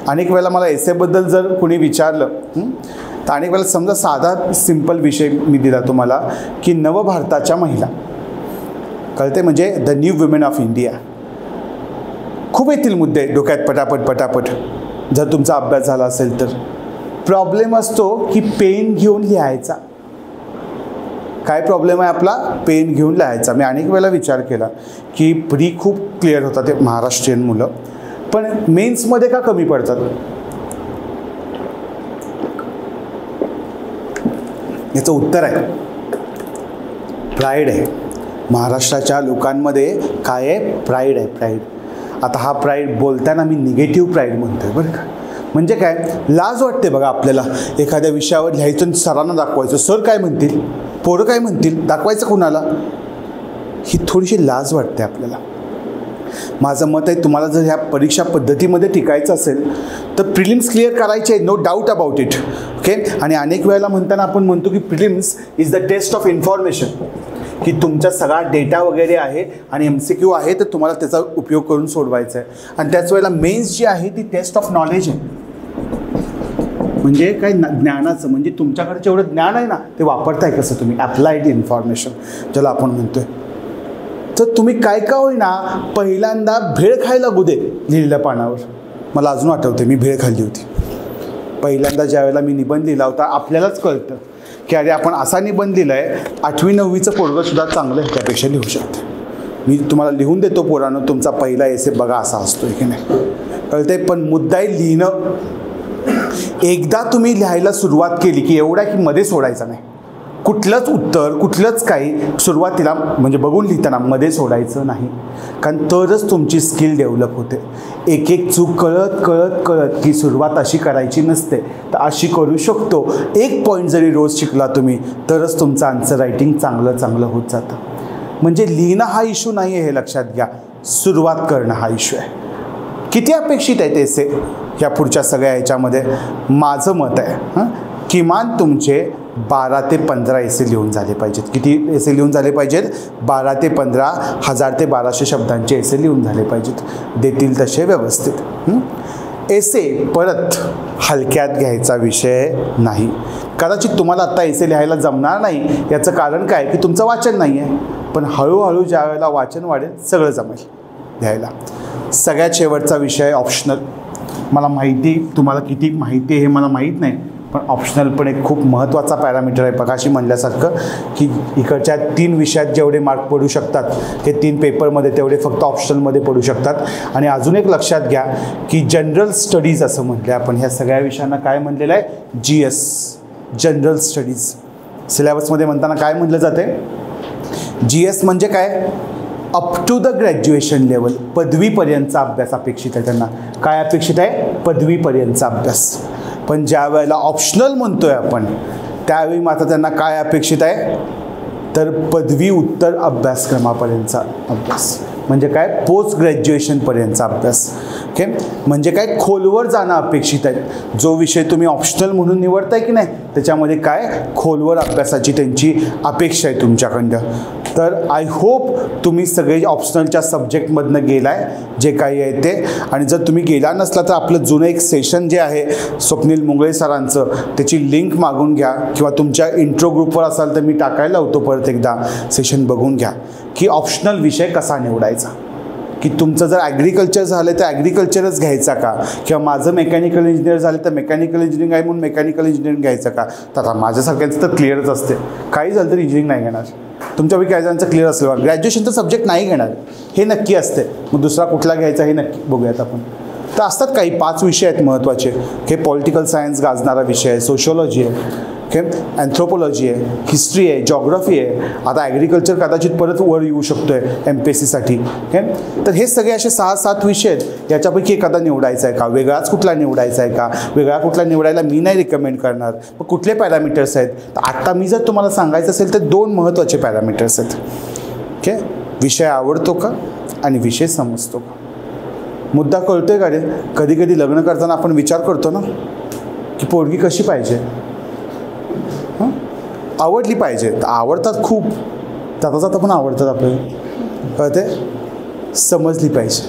अनेक वेळेला मला एसेबद्दल जर कोणी विचारलं तर अनेक वेळेला समजा साधा सिंपल विषय मी दिला तुम्हाला की नवभारताच्या महिला, कळते म्हणजे the new women of India. खूप येतील मुद्दे डोक्यात पटापट पटापट जर तुमचा अभ्यास झाला असेल तर. प्रॉब्लेम असतो की पेन घेऊन लिहायचा. काय प्रॉब्लेम आहे आपला? पेन घेऊन लिहायचा. मी अनेक वेळेला विचार केला की प्री खूप क्लिअर होतात ते महाराष्ट्रीयन मुलं, पण मेन्समध्ये का कमी पडतात? याचं उत्तर आहे प्राईड आहे. महाराष्ट्राच्या लोकांमध्ये काय आहे? प्राईड आहे, प्राईड. आता हा प्राईड बोलताना मी निगेटिव्ह प्राईड म्हणतोय बरं का. म्हणजे काय, लाज वाटते बघा आपल्याला एखाद्या विषयावर लिहायचं सरांना दाखवायचं, सर काय म्हणतील, पोरं काय म्हणतील, दाखवायचं कुणाला, ही थोडीशी लाज वाटते आपल्याला. माझं मत आहे, तुम्हाला जर ह्या परीक्षा पद्धतीमध्ये टिकायचं असेल तर प्रिलिम्स क्लिअर करायचे, no doubt about it. Okay. आणि अनेक वेळेला म्हणताना आपण म्हणतो की prelims is the test of information, की तुमचा सगळा डेटा वगैरे आहे आणि MCQ आहे, तर तुम्हाला त्याचा उपयोग करून सोडवायचा आहे. आणि त्याच वेळेला मेन्स जी आहे ती टेस्ट ऑफ नॉलेज आहे, म्हणजे काय ज्ञानाचं, म्हणजे तुमच्याकडे जेवढं ज्ञान आहे ना ते वापरताय कसं तुम्ही, अप्लाइड इन्फॉर्मेशन ज्याला आपण म्हणतोय. तर तुम्ही काय का होईना पहिल्यांदा भेळ खायला लागू दे लिहिलेल्या पानावर. मला अजून आठवते मी भेळ खाल्ली होती पहिल्यांदा, ज्या वेळेला मी निबंध लिहिला होता. आपल्यालाच कळतं की अरे आपण असा निबंध लिहिला आहे, 8वी 9वीचं पोरगंसुद्धा चांगलं त्यापेक्षा लिहू शकते. मी तुम्हाला लिहून देतो पोरानं, तुमचा पहिला एसे बघा असा असतोय की नाही, कळतंय. पण मुद्दा आहे लिहिणं. एकदा तुम्ही लिहायला सुरुवात केली की एवढा की मध्ये सोडायचा नाही. कुठलंच उत्तर, कुठलंच काही सुरुवातीला म्हणजे बघून लिहिताना मध्ये सोडायचं नाही, कारण तरच तुमची स्किल डेव्हलप होते. एक एक चूक कळत कळत कळत की सुरुवात अशी करायची नसते, तर अशी करू शकतो. एक पॉईंट जरी रोज शिकला तुम्ही तरच तुमचं आन्सर रायटिंग चांगलं चांगलं होत जातं. म्हणजे लिहिणं हा इश्यू नाही आहे, हे लक्षात घ्या. सुरुवात करणं हा इश्यू आहे. किती अपेक्षित आहे एसे या पुढच्या सगळ्या ह्याच्यामध्ये? माझं मत आहे किमान तुमचे 12 ते 15 एसे लिहून झाले पाहिजेत. किती एसे लिहून झाले पाहिजेत? 12 ते 15, 1000 ते 1200 शब्दांचे एसे लिहून झाले पाहिजेत, देतील तसे व्यवस्थित. एसे परत हलक्यात घ्यायचा विषय नाही. कदाचित तुम्हाला आत्ता एसे लिहायला जमणार नाही, याचं कारण काय की तुमचं वाचन नाही आहे. पण हळूहळू ज्या वेळेला वाचन वाढेल सगळं जमेल लिहायला. सगळ्यात शेवटचा विषय ऑप्शनल. मला माहिती, तुम्हाला किती माहिती आहे हे मला माहीत नाही, पण ऑप्शनल पण एक खूप महत्त्वाचा पॅरामीटर आहे. प्रकाशी म्हणल्यासारखं की इकडच्या 3 विषयात जेवढे मार्क पडू शकतात हे 3 पेपरमध्ये तेवढे फक्त ऑप्शनलमध्ये पडू शकतात. आणि अजून एक लक्षात घ्या की जनरल स्टडीज असं म्हटलं आपण ह्या सगळ्या विषयांना काय म्हणलेलं आहे? GS, general studies. सिलेबसमध्ये म्हणताना काय म्हटलं जाते? GS म्हणजे काय? Up to the graduation level, पदवीपर्यंतचा अभ्यास अपेक्षित आहे त्यांना. काय अपेक्षित आहे? पदवीपर्यंतचा अभ्यास. पण ज्या वेळेला ऑप्शनल म्हणतोय आपण त्यावेळी मात्र त्यांना काय अपेक्षित आहे? तर पदवी उत्तर अभ्यासक्रमापर्यंतचा अभ्यास, म्हणजे काय? पोस्ट ग्रॅज्युएशनपर्यंतचा अभ्यास. ओके. म्हणजे काय? खोलवर जाणं अपेक्षित आहे. जो विषय तुम्ही ऑप्शनल म्हणून निवडताय की नाही त्याच्यामध्ये काय खोलवर अभ्यासाची त्यांची अपेक्षा आहे तुमच्याकडं. तर आय होप तुम्ही सगळे ऑप्शनलच्या सब्जेक्टमधनं गेलाय जे काही आहे ते. आणि जर तुम्ही गेला नसला तर आपलं जुनं एक सेशन जे आहे स्वप्नील मुंगळे सरांचं, त्याची लिंक मागून घ्या, किंवा तुमच्या इंट्रो ग्रुपवर असाल तर मी टाकायला होतो परत एकदा, सेशन बघून घ्या की ऑप्शनल विषय कसा निवडायचा. की तुमचं जर ॲग्रिकल्चर झालं तर ॲग्रिकल्चरच घ्यायचा का, किंवा माझं मेकॅनिकल इंजिनियर झालं तर मेकॅनिकल इंजिनिअरिंग आहे म्हणून मेकॅनिकल इंजिनिअरिंग घ्यायचं का. तर आता माझ्यासारख्यांचं तर क्लिअरच असते, काही झालं तर इंजिनिअरिंग नाही घेणार. तुमच्यापैकी काही जणांचं क्लिअर असेल ग्रॅज्युएशनचं सब्जेक्ट नाही घेणार हे नक्की असते, मग दुसरा कुठला घ्यायचा हे नक्की बघूयात आपण. तर असतात काही 5 विषय आहेत महत्त्वाचे. हे पॉलिटिकल सायन्स गाजणारा विषय आहे, सोशिओलॉजी आहे, ओके, अँथ्रोपोलॉजी आहे, हिस्ट्री आहे, जॉग्रफी आहे. आता ॲग्रिकल्चर कदाचित परत वर येऊ शकतो आहे MPSCसाठी. ओके. तर हे सगळे असे 6-7 विषय आहेत. याच्यापैकी एखादा निवडायचा आहे का, वेगळाच कुठला निवडायचा आहे का? वेगळा कुठला निवडायला मी नाही रिकमेंड करणार. मग कुठले पॅरामीटर्स आहेत? तर आत्ता मी जर तुम्हाला सांगायचं असेल तर 2 महत्त्वाचे पॅरामीटर्स आहेत. ओके. विषय आवडतो का आणि विषय समजतो का. मुद्दा कळतोय का रे? कधी कधी लग्न करताना आपण विचार करतो ना की पोरगी कशी पाहिजे, आवडली पाहिजे. तर आवडतात खूप, जाता जाता पण आवडतात आपल्याला, कळते, समजली पाहिजे.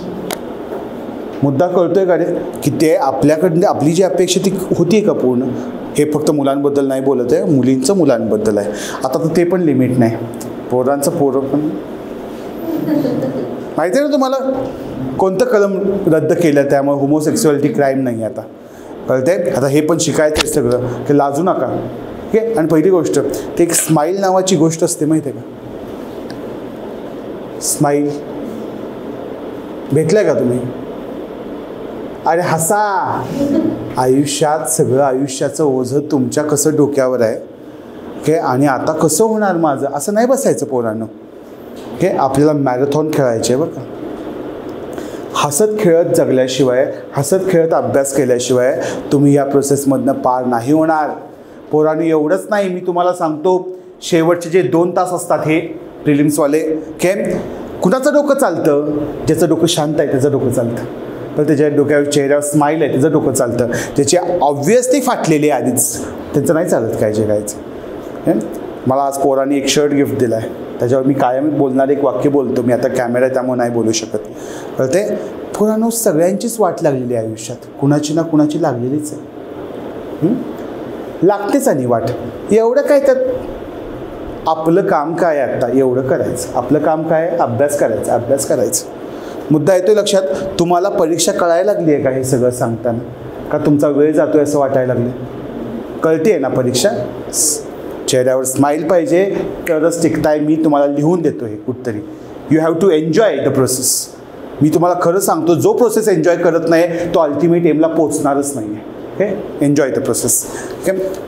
मुद्दा कळतोय का रे? की ते आपल्याकडनं आपली जी अपेक्षा ती होती का पूर्ण. हे फक्त मुलांबद्दल नाही बोलत आहे, मुलींचं मुलांबद्दल आहे. आता तर ते पण लिमिट नाही, पोरांचं पोरं पण. माहिती आहे ना तुम्हाला कोणतं कलम रद्द केलं त्यामुळे होमोसेक्सुअलिटी क्राईम नाही आता, कळते. आता हे पण शिकायचं आहे सगळं, की लाजू नका. ओके. आणि पहिली गोष्ट ते एक स्माईल नावाची गोष्ट असते, माहिती आहे का? स्माईल भेटलाय का तुम्ही? अरे हसा. आयुष्यात सगळं आयुष्याचं ओझं तुमच्या कसं डोक्यावर आहे. ओके. आणि आता कसं होणार माझं, असं नाही बसायचं पोरांनो. ओके. आपल्याला मॅरेथॉन खेळायचे आहे बरं का. हसत खेळत जगल्याशिवाय, हसत खेळत अभ्यास केल्याशिवाय तुम्ही या प्रोसेसमधनं पार नाही होणार. पोरांनो, एवढंच नाही, मी तुम्हाला सांगतो, शेवटचे जे 2 तास असतात हे प्रिलिम्सवाले, कुणाचं डोकं चालतं? ज्याचं डोकं शांत आहे त्याचं डोकं चालतं. पण त्याच्या डोक्यावर चेहऱ्यावर स्माईल आहे त्याचं डोकं चालतं. त्याची ऑब्व्हियसली फाटलेली आहे आधीच, त्यांचं नाही चालत काय जगायचं. मला आज पोरांनी एक शर्ट गिफ्ट दिला आहे, त्याच्यावर मी कायम बोलणारे एक वाक्य बोलतो. मी आता कॅमेरा आहे त्यामुळे नाही बोलू शकत. तर ते पोरांनो, सगळ्यांचीच वाट लागलेली आहे आयुष्यात, कुणाची ना कुणाची लागलेलीच आहे. लागतेच आणि वाट. एवढं काय तर आपलं काम काय आहे आता? एवढं करायचं. आपलं काम काय आहे? अभ्यास करायचा, अभ्यास करायचा. मुद्दा येतोय लक्षात? तुम्हाला परीक्षा कळायला लागली आहे का हे सगळं सांगताना? का तुमचा वेळ जातोय असं वाटायला लागले? कळते आहे ना परीक्षा? चेहऱ्यावर स्माईल पाहिजे तरच टिकताय. मी तुम्हाला लिहून देतो हे कुठतरी. You have to enjoy the process. मी तुम्हाला खरं सांगतो, जो प्रोसेस एन्जॉय करत नाही तो अल्टिमेट एमला पोचणारच नाही आहे. Enjoy the process.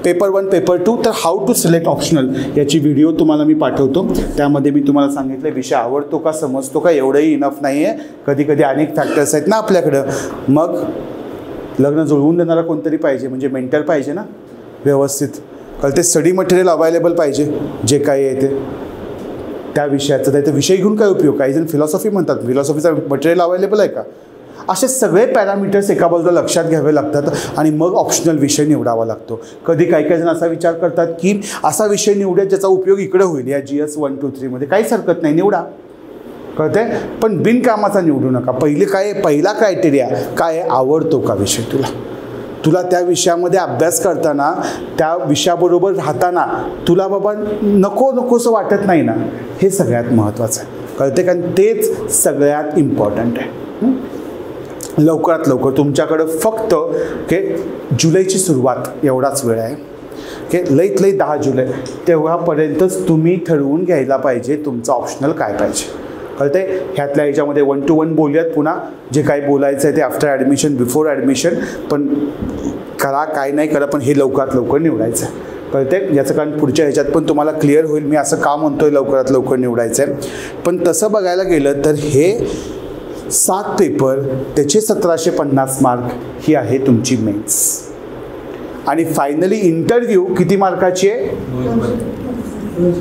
Paper 1, paper 2. तर हाऊ टू सिलेक्ट ऑप्शनल याची व्हिडिओ तुम्हाला मी पाठवतो. त्यामध्ये मी तुम्हाला सांगितलं विषय आवडतो का, समजतो का, एवढंही इनफ नाही आहे. कधी कधी अनेक फॅक्टर्स आहेत ना आपल्याकडं. मग लग्न जुळवून देणारा कोणतरी पाहिजे, म्हणजे मेंटर पाहिजे ना व्यवस्थित. ते स्टडी मटेरियल अवेलेबल पाहिजे, जे काही आहे ते त्या विषयाचं. तर विषय घेऊन काय उपयोग? काही जण फिलॉसॉफी म्हणतात, फिलॉसॉफीचं मटेरियल अवेलेबल आहे का? असे सगळे पॅरामीटर्स एका बाजूला लक्षात घ्यावे लागतात आणि मग ऑप्शनल विषय निवडावा लागतो. कधी काही जण असा विचार करतात की असा विषय निवडा ज्याचा उपयोग इकडे होईल, या GS 1, 2, 3 मध्ये. काहीच हरकत नाही, निवडा. कळते? पण बिनकामाचा निवडू नका. पहिला क्रायटेरिया काय आहे? आवडतो का विषय तुला? तुला त्या विषयामध्ये अभ्यास करताना, त्या विषयाबरोबर राहताना तुला बाबा नकोसं वाटत नाही ना? हे सगळ्यात महत्त्वाचं आहे. कळते? कारण तेच सगळ्यात इम्पॉर्टंट आहे. लवकरात लवकर तुमच्याकडं फक्त जुलैची सुरुवात एवढाच वेळ आहे. लईत लई 10 जुलै तेव्हापर्यंतच तुम्ही ठरवून घ्यायला पाहिजे तुमचं ऑप्शनल काय पाहिजे. कळते? ह्यातल्या ह्याच्यामध्ये 1 to 1 बोलूयात. पुन्हा जे काही बोलायचं आहे ते आफ्टर ॲडमिशन, बिफोर ॲडमिशन. पण करा काय नाही करा, पण हे लवकरात लवकर निवडायचं आहे. कळते? याचं कारण पुढच्या ह्याच्यात पण तुम्हाला क्लिअर होईल मी असं का म्हणतोय लवकरात लवकर निवडायचं आहे. पण तसं बघायला गेलं तर हे 7 पेपर, त्याचे 1750 मार्क ही आहे तुमची मेन्स. आणि फायनली इंटरव्ह्यू किती मार्काची आहे?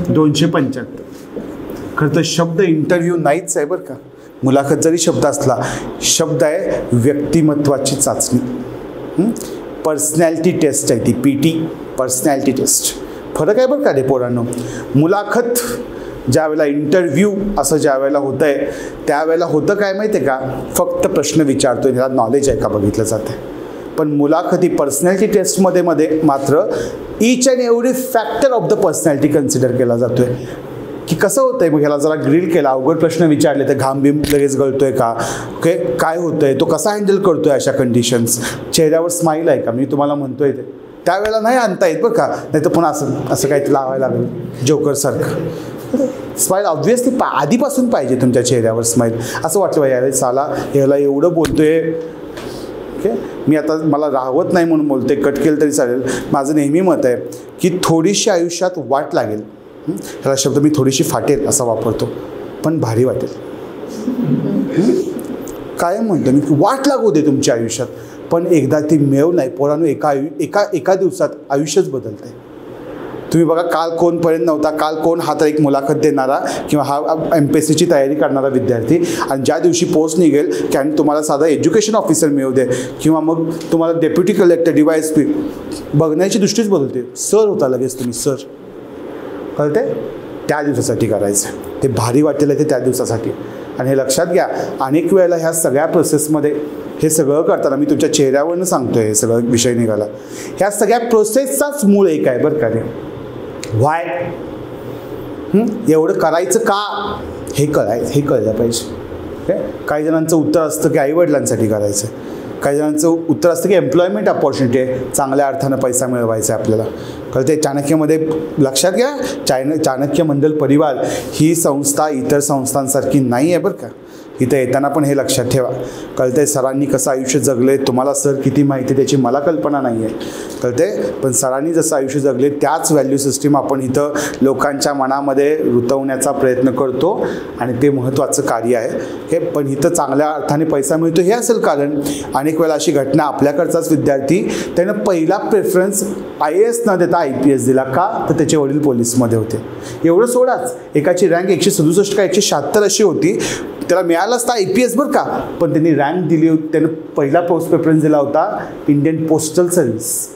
275. खरं तर शब्द इंटरव्ह्यू नाहीच आहे बरं का. मुलाखत जरी शब्द असला, शब्द आहे व्यक्तिमत्वाची चाचणी. पर्सनॅलिटी टेस्ट आहे ती, PT पर्सनॅलिटी टेस्ट. फरक आहे बरं का रे पोरांनो. मुलाखत ज्या वेळेला, इंटरव्ह्यू असं ज्या वेळेला होतं आहे त्यावेळेला होतं काय माहिती आहे का? फक्त प्रश्न विचारतोय, त्याला नॉलेज आहे का बघितलं जातं. पण मुलाखती पर्सनॅलिटी टेस्टमध्ये मात्र each and every factor of the personality consider केला जातोय. की कसं होतं आहे, मग ह्याला जरा ग्रिल केला, अवघड प्रश्न विचारले तर घाम बिम लगेच गळतोय का, काय होतं आहे, तो कसा हँडल करतोय अशा कंडिशन्स, चेहऱ्यावर स्माईल आहे का. मी तुम्हाला म्हणतोय ते त्यावेळेला नाही आणता येत बरं का, नाही तर पुन्हा असं काही लावायला लागेल जोकरसारखं. स्माईल ऑब्व्हियसली आधीपासून पाहिजे तुमच्या चेहऱ्यावर स्माईल. असं वाटलं पाहिजे अरे साला ह्याला एवढं बोलतोय. मी आता मला राहवत नाही म्हणून बोलते, कट केलं तरी चालेल. माझं नेहमी मत आहे की थोडीशी आयुष्यात वाट लागेल. ह्याला शब्द मी थोडीशी फाटेल असा वापरतो, पण भारी वाटेल. कायम म्हणतो मी वाट लागू दे तुमच्या आयुष्यात, पण एकदा ती मिळव नाही. पोरांनो, एका दिवसात आयुष्यच बदलते. तुम्ही बघा, काल कोणपर्यंत नव्हता, काल कोण हा तर एक मुलाखत देणारा किंवा हा MPSCची तयारी करणारा विद्यार्थी, आणि ज्या दिवशी पोस्ट निघेल की आणि तुम्हाला साधा एज्युकेशन ऑफिसर मिळू दे किंवा मग तुम्हाला डेप्युटी कलेक्टर, DYSP, बघण्याची दृष्टीच बदलते. सर होता लगेच तुम्ही, सर. कळते? त्या दिवसासाठी करायचं, ते भारी वाटेल ते त्या दिवसासाठी. आणि हे लक्षात घ्या, अनेक वेळेला ह्या सगळ्या प्रोसेसमध्ये हे सगळं करताना मी तुमच्या चेहऱ्यावरनं सांगतोय हे सगळं विषय निघाला. ह्या सगळ्या प्रोसेसचाच मूळ एक आहे बरं का रे. व्हाय एवढं करायचं का, हे कळलं पाहिजे. काही जणांचं उत्तर असतं की आईवडिलांसाठी करायचं, काही जणांचं उत्तर असतं की एम्प्लॉयमेंट अपॉर्च्युनिटी आहे, चांगल्या अर्थानं पैसा मिळवायचा आहे आपल्याला. कळते. चाणक्यमध्ये लक्षात घ्या, चाणक्य मंडल परिवार ही संस्था इतर संस्थांसारखी नाही आहे बरं का. इथं येताना पण हे लक्षात ठेवा. कळते. सरांनी कसं आयुष्य जगले तुम्हाला सर किती माहिती त्याची मला कल्पना नाही आहे. कळते. पण सरांनी जसं आयुष्य जगले त्याच व्हॅल्यू सिस्टीम आपण इथं लोकांच्या मनामध्ये रुतवण्याचा प्रयत्न करतो आणि ते महत्त्वाचं कार्य आहे हे. पण इथं चांगल्या अर्थाने पैसा मिळतो हे असेल कारण अनेक वेळा अशी घटना आपल्याकडचाच विद्यार्थी त्यानं पहिला प्रेफरन्स IAS न देता IPS दिला. का तर त्याचे वडील पोलीसमध्ये होते. एवढं सोडाच, एकाची रँक 167 का 176 अशी होती, त्याला मिळालं असता IPS बरं का, पण त्यांनी रँक दिली होती. त्यानं पहिला पोस्ट प्रेफरन्स दिला होता इंडियन पोस्टल सर्व्हिस,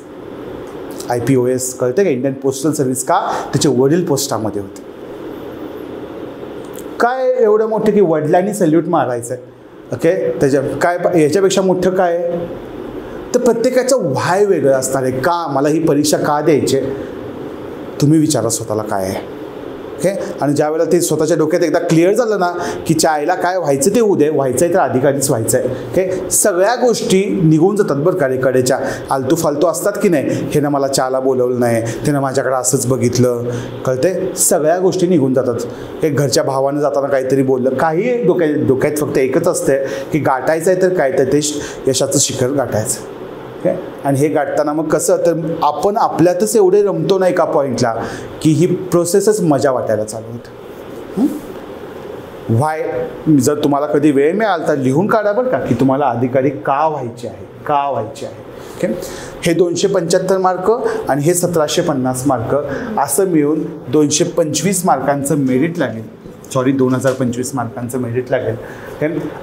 IPOS. कळते का, इंडियन पोस्टल सर्व्हिस. का? त्याचे वडील पोस्टामध्ये होते. काय एवढं मोठं की वडिलांनी सल्यूट मारायचं आहे. ओके. त्याच्या काय याच्यापेक्षा मोठं काय आहे? तर प्रत्येकाचं व्हाय वेगळं असणार आहे. का मला ही परीक्षा का द्यायची तुम्ही विचारा स्वतःला काय आहे. ओके. आणि ज्या वेळेला ते स्वतःच्या डोक्यात एकदा क्लिअर झालं ना की चायला काय व्हायचं ते उद्या व्हायचं आहे तर अधिकारीच व्हायचं आहे. ओके. सगळ्या गोष्टी निघून जातात बरं का. रेकडेच्या आलतू फालतू असतात की नाही, हे ना मला चहाला बोलवलं नाही, त्यानं माझ्याकडे असंच बघितलं. कळते. सगळ्या गोष्टी निघून जातात. हे घरच्या भावानं जाताना काहीतरी बोललं, काही डोक्यात फक्त एकच असते की गाठायचं आहे तर काय तर ते यशाचं शिखर गाठायचं. आणि हे गाठताना मग कसं, तर आपण आपल्यातच एवढे रमतो ना एका पॉईंटला की ही प्रोसेसच मजा वाटायला चालू होते. व्हाय जर तुम्हाला कधी वेळ मिळाला तर लिहून काढा बरं का की तुम्हाला अधिकारी का व्हायचे आहे, का व्हायचे आहे. ओके. हे 275 मार्क आणि हे 1750 मार्क असं मिळून 225 मार्कांचं मेरिट लागेल. 2025 मार्कांचं मेरिट लागेल.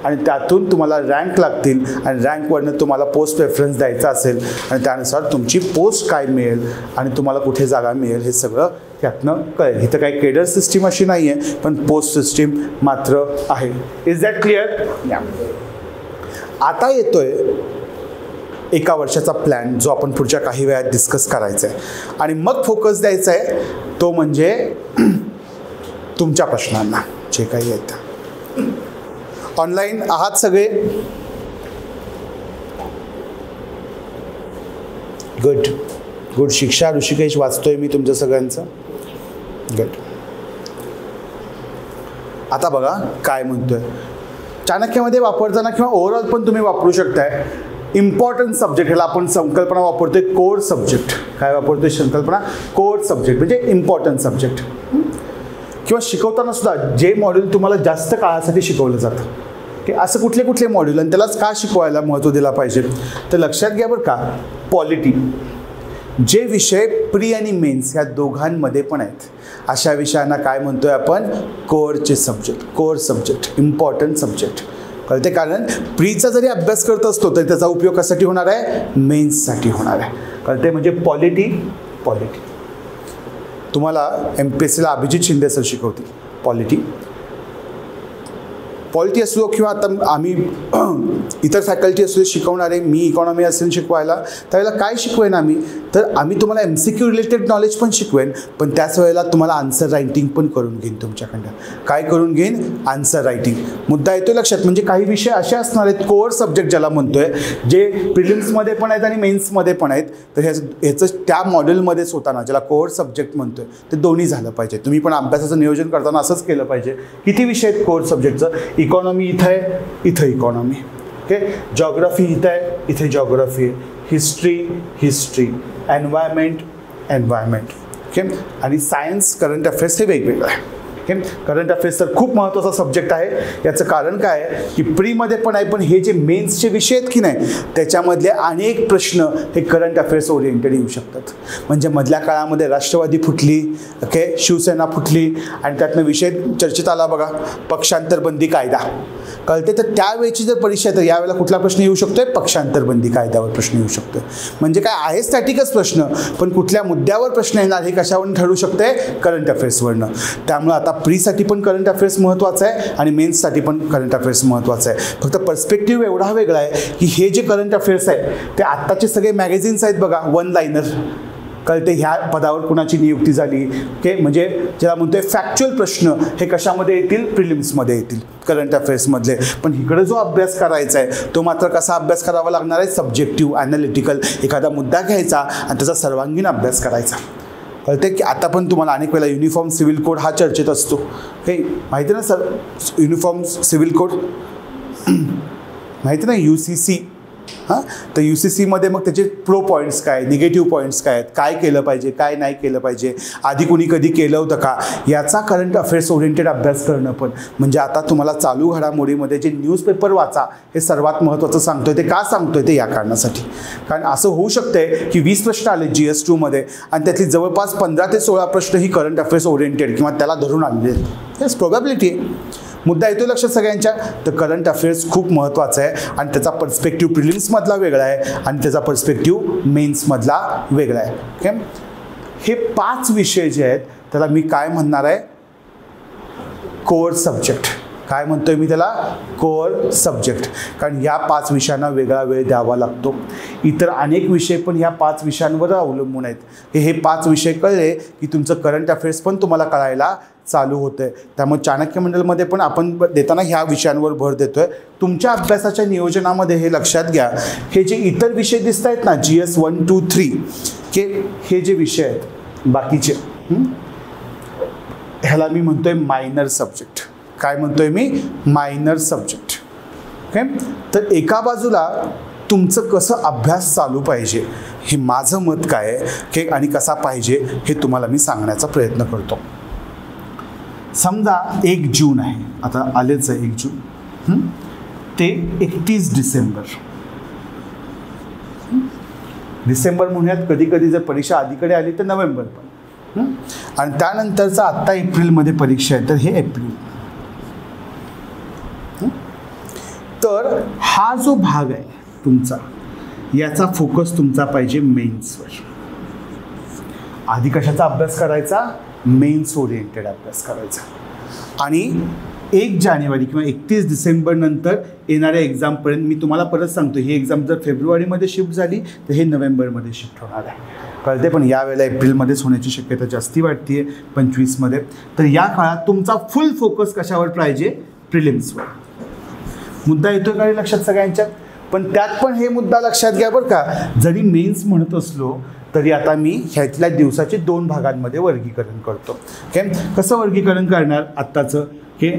आणि त्यातून तुम्हाला रँक लागतील आणि रँकवरनं तुम्हाला पोस्ट प्रेफरन्स द्यायचा असेल आणि त्यानुसार तुमची पोस्ट काय मिळेल आणि तुम्हाला कुठे जागा मिळेल हे सगळं त्यातनं कळेल. इथं काही केडर सिस्टीम अशी नाही आहे, पण पोस्ट सिस्टीम मात्र आहे. Is that clear? आता येतोय एका वर्षाचा प्लॅन जो आपण पुढच्या काही वेळात डिस्कस करायचा आहे आणि मग फोकस द्यायचा आहे तो म्हणजे तुमच्या प्रश्नांना जे काही आहेत. ऑनलाईन आहात सगळे? Good good. शिक्षा ऋषिकेश वाचतोय मी तुमच्या सगळ्यांचं. गुड. आता बघा काय म्हणतोय. चाणक्यामध्ये वापरताना किंवा ओव्हरऑल पण तुम्ही वापरू शकताय इम्पॉर्टंट सब्जेक्ट. ह्याला आपण संकल्पना वापरतोय कोर सब्जेक्ट. काय वापरतोय संकल्पना? कोर सब्जेक्ट म्हणजे इम्पॉर्टंट सब्जेक्ट. किंवा शिकवताना सुद्धा जे मॉड्यूल तुम्हाला जास्त काळासाठी शिकवलं जातं की असं कुठले कुठले मॉड्यूल आणि त्यालाच का शिकवायला महत्त्व दिला पाहिजे तर लक्षात घ्या बरं का. पॉलिटी जे विषय प्री आणि मेन्स ह्या दोघांमध्ये पण आहेत अशा विषयांना काय म्हणतोय आपण? कोरचे subject, core subject, important subject. कळते. कारण प्रीचा जरी अभ्यास करत असतो तरी त्याचा उपयोग कशासाठी होणार आहे? मेन्ससाठी होणार आहे. कळते. म्हणजे पॉलिटी तुम्हाला MPSCला अभिजित शिंदे सर शिकवतील. पॉलिटी असलो किंवा आता आम्ही इतर फॅकल्टी असले शिकवणारे, मी इकॉनॉमी असेल शिकवायला, त्यावेळेला काय शिकवेन आम्ही तर आम्ही तुम्हाला MCQ रिलेटेड नॉलेज पण शिकवेन, पण त्याच वेळेला तुम्हाला आन्सर रायटिंग पण करून घेईन तुमच्याकडनं. काय करून घेईन? Answer writing. मुद्दा येतो लक्षात. म्हणजे काही विषय असे असणार आहेत कोर सब्जेक्ट ज्याला म्हणतोय जे प्रिलिम्समध्ये पण आहेत आणि मेन्समध्ये पण आहेत. तर ह्याचं त्या मॉड्यूलमध्येच होताना ज्याला कोर सब्जेक्ट म्हणतोय ते दोन्ही झालं पाहिजे. तुम्ही पण अभ्यासाचं नियोजन करताना असंच केलं पाहिजे. किती विषय आहेत कोर सब्जेक्टचं? इकॉनॉमी इथं आहे, इथं इकॉनॉमी. ओके. जॉग्राफी इथं आहे, इथे जॉग्राफी आहे. History, environment. ओके. आणि सायन्स, करंट अफेअर्स हे वेगवेगळं आहे. ओके. करंट अफेअर्स तर खूप महत्त्वाचा सब्जेक्ट आहे. याचं कारण काय आहे की प्रीमध्ये पण आहे, पण हे जे मेन्सचे विषय आहेत की नाही त्याच्यामधले अनेक प्रश्न हे करंट अफेअर्स ओरिएंटेड येऊ शकतात. म्हणजे मधल्या काळामध्ये राष्ट्रवादी फुटली, ओके, शिवसेना फुटली आणि त्यातनं विषय चर्चेत आला बघा पक्षांतरबंदी कायदा. कळते. तर त्यावेळेची जर परीक्षा आहे तर यावेळेला कुठला प्रश्न येऊ शकतोय? पक्षांतरबंदी कायद्यावर प्रश्न येऊ शकतोय. म्हणजे काय आहे स्टॅटिकच प्रश्न, पण कुठल्या मुद्द्यावर प्रश्न येणार हे कशावरून ठरू शकते? करंट अफेअर्सवरनं. त्यामुळे आता प्रीसाठी पण करंट अफेअर्स महत्त्वाचं आहे आणि मेन्ससाठी पण करंट अफेअर्स महत्त्वाचं आहे. फक्त पर्स्पेक्टिव्ह एवढा वेगळा आहे की हे जे करंट अफेअर्स आहे ते आत्ताचे सगळे मॅगझिन्स आहेत बघा, वन लाईनर. कळते. ह्या पदावर कुणाची नियुक्ती झाली, ओके, म्हणजे ज्याला म्हणतोय फॅक्च्युअल प्रश्न हे कशामध्ये येतील? प्रिलिम्समध्ये येतील, करंट अफेअर्समधले. पण इकडे जो अभ्यास करायचा आहे तो मात्र कसा अभ्यास करावा लागणार आहे? Subjective, analytical. एखादा मुद्दा घ्यायचा आणि त्याचा सर्वांगीण अभ्यास करायचा. कळते की आता पण तुम्हाला अनेक वेळेला युनिफॉर्म सिव्हिल कोड हा चर्चेत असतो. काही माहिती ना सर, युनिफॉर्म सिव्हिल कोड माहिती ना, UCC. हां, तर UCCमध्ये मग त्याचे प्रो पॉईंट्स काय, निगेटिव्ह पॉईंट्स काय आहेत, काय केलं पाहिजे, काय नाही केलं पाहिजे, आधी कुणी कधी केलं होतं का, याचा करंट अफेअर्स ओरिएंटेड अभ्यास करणं पण म्हणजे आता तुम्हाला चालू घडामोडीमध्ये जे न्यूजपेपर वाचा हे सर्वात महत्त्वाचं सांगतोय. ते का सांगतोय ते या कारणासाठी, कारण असं होऊ शकतंय की 20 प्रश्न आले GS2मध्ये आणि त्यातली जवळपास 15 ते 16 प्रश्न ही करंट अफेअर्स ओरिएंटेड किंवा त्याला धरून आलेले आहेत. हेच प्रोबॅबिलिटी आहे. मुद्दा येतो लक्षात सगळ्यांच्या. तर करंट अफेअर्स खूप महत्त्वाचा आहे आणि त्याचा पर्स्पेक्टिव्ह प्रिलिम्समधला वेगळा आहे आणि त्याचा पर्स्पेक्टिव्ह मेन्समधला वेगळा आहे. ओके, हे 5 विषय जे आहेत त्याला मी काय म्हणणार आहे, कोअर सब्जेक्ट. काय म्हणतोय मी त्याला, कोअर सब्जेक्ट. कारण या 5 विषयांना वेगळा वेळ द्यावा लागतो. इतर अनेक विषय पण ह्या 5 विषयांवर अवलंबून आहेत. हे 5 विषय कळले की तुमचं करंट अफेअर्स पण तुम्हाला कळायला चालू होतं आहे. त्यामुळे चाणक्य मंडलमध्ये पण आपण देताना ह्या विषयांवर भर देतोय. तुमच्या अभ्यासाच्या नियोजनामध्ये हे लक्षात घ्या, हे जे इतर विषय दिसत आहेत ना, GS 1, 2, 3 हे जे विषय आहेत बाकीचे, ह्याला मी म्हणतोय मायनर सब्जेक्ट. काय म्हणतोय मी, मायनर सब्जेक्ट. ओके, तर एका बाजूला तुमचं कसं अभ्यास चालू पाहिजे हे माझं मत काय आहे आणि कसा पाहिजे हे तुम्हाला मी सांगण्याचा प्रयत्न करतो. समजा 1 जून आहे, आता आलेच आहे 1 जून ते 31 डिसेंबर. डिसेंबर महिन्यात कधी कधी जर परीक्षा आधीकडे आली तर नोव्हेंबर पण, आणि त्यानंतरचा आत्ता एप्रिलमध्ये परीक्षा आहे तर हे एप्रिल. तर हा जो भाग आहे तुमचा, याचा फोकस तुमचा पाहिजे मेन्सवर. आधी कशाचा अभ्यास करायचा, मेन्स ओरिएंटेड अभ्यास करायचा. आणि 1 जानेवारी किंवा 31 डिसेंबर नंतर येणाऱ्या एक्झामपर्यंत मी तुम्हाला परत सांगतो, ही एक्झाम जर फेब्रुवारीमध्ये शिफ्ट झाली तर हे नोव्हेंबरमध्ये शिफ्ट होणार आहे. कळते, पण यावेळेला एप्रिलमध्येच होण्याची शक्यता जास्ती वाटते आहे, 25मध्ये. तर या काळात तुमचा फुल फोकस कशावर पाहिजे, प्रिलिम्सवर. मुद्दा येतोय का लक्षात सगळ्यांच्यात. पण त्यात पण हे मुद्दा लक्षात घ्या बरं का, जरी मेन्स म्हणत असलो तरी आता मी ह्यातल्या दिवसाचे 2 भागांमध्ये वर्गीकरण करतो. ओके, कसं वर्गीकरण करणार आत्ताचं, हे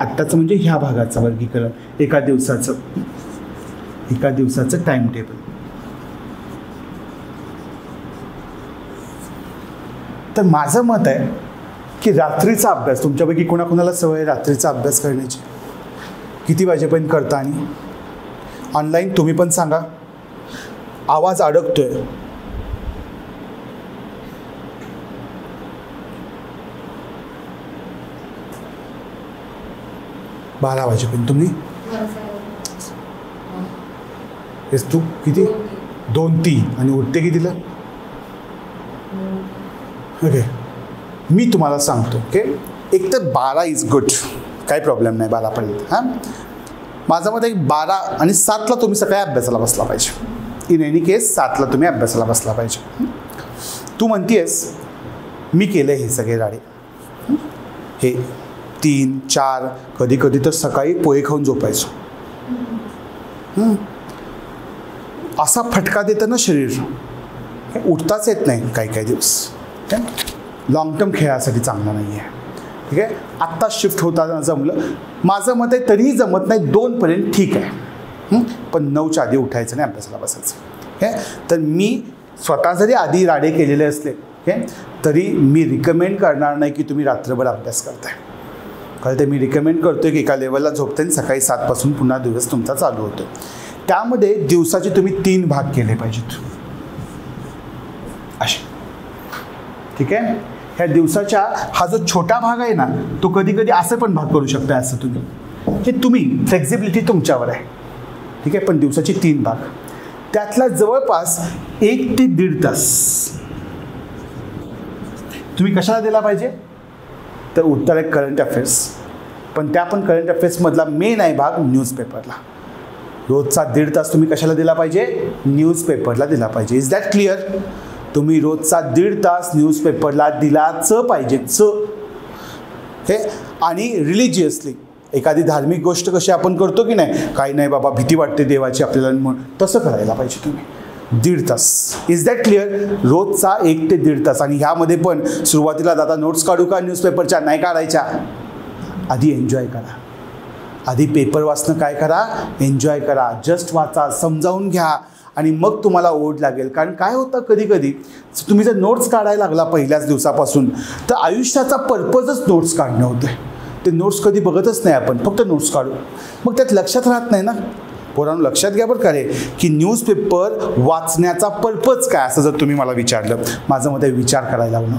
आत्ताचं म्हणजे ह्या भागाचं वर्गीकरण, एका दिवसाचं टाइम टेबल. तर माझं मत आहे की रात्रीचा अभ्यास, तुमच्यापैकी कोणाकोणाला सवय रात्रीचा अभ्यास करण्याची, किती वाजेपर्यंत करता, आणि ऑनलाईन तुम्ही पण सांगा. आवाज अडकतोय. बारा वाजेपर्यंत तुम्ही, हेच तू किती, 2-3 आणि उठते कितीला. ओके, मी तुम्हाला सांगतो. ओके, एक तर 12 इज गुड, काही प्रॉब्लेम नाही 12पर्यंत. हां, माझं मत एक 12 आणि 7ला तुम्ही सकाळी अभ्यासाला बसला पाहिजे. इन एनी केस 7ला तुम्ही अभ्यासाला बसला पाहिजे. तू म्हणतीयस मी केलं हे सगळे राडे, हे 3-4 कधी कधी तर सकाळी पोहे खाऊन झोपायचो. असा फटका देतं ना शरीर, उठताच येत नाही काही दिवस. लॉंग टर्म खेळासाठी चांगला नाही आहे. ठीक आहे, आत्ता शिफ्ट होताना जमलं, माझं मत आहे तरीही जमत नाही 2पर्यंत ठीक आहे, पण 9च्या आधी उठायचं नाही, अभ्यासाला बसायचं. हे तर मी स्वतः जरी आधी राडे केलेले असले तरी मी रिकमेंड करणार नाही की तुम्ही रात्रभर अभ्यास करताय. कळते, मी रिकमेंड करतोय की एका लेवलला झोपते आणि सकाळी 7 पासून पुन्हा दिवस तुमचा चालू होतो. त्यामध्ये दिवसाचे तुम्ही 3 भाग केले पाहिजेत असे. ठीक आहे, ह्या दिवसाच्या हा जो छोटा भाग आहे ना, तो कधी कधी असं पण भाग करू शकता. असं तुम्ही, हे तुम्ही फ्लेक्झिबिलिटी तुमच्यावर आहे. ठीक आहे, पण दिवसाचे 3 भाग, त्यातला जवळपास 1 ते 1.5 तास तुम्ही कशाला दिला पाहिजे, तर उत्तर आहे करंट अफेअर्स. पण त्या पण करंट अफेअर्समधला मेन आहे भाग न्यूजपेपरला. रोजचा 1.5 तास तुम्ही कशाला दिला पाहिजे, न्यूजपेपरला दिला पाहिजे. Is that clear. तुम्ही रोजचा 1.5 तास न्यूजपेपरला दिलाच पाहिजेच. हे आणि रिलिजियसली एखादी धार्मिक गोष्ट कशी आपण करतो की नाही, काही नाही बाबा भीती वाटते देवाची आपल्याला म्हणून, तसं करायला पाहिजे तुम्ही. 1.5 तास. Is that clear? रोजचा 1 ते 1.5 तास. आणि ह्यामध्ये पण सुरुवातीला दादा नोट्स काढू का न्यूजपेपरच्या? नाही काढायच्या. आधी एन्जॉय करा. आधी पेपर वाचणं काय करा? एन्जॉय करा. जस्ट वाचा, समजावून घ्या आणि मग तुम्हाला ओढ लागेल. कारण काय होतं कधी कधी तुम्ही जर नोट्स काढायला लागला पहिल्याच दिवसापासून तर आयुष्याचा पर्पजच नोट्स काढणं होतं. ते नोट्स कधी बघतच नाही आपण, फक्त नोट्स काढू. मग त्यात लक्षात राहत नाही ना. पोरांनो लक्षात घ्या बरं का रे, की न्यूजपेपर वाचण्याचा पर्पज काय असं जर तुम्ही मला विचारलं, माझं मत आहे विचार करायला लावणं.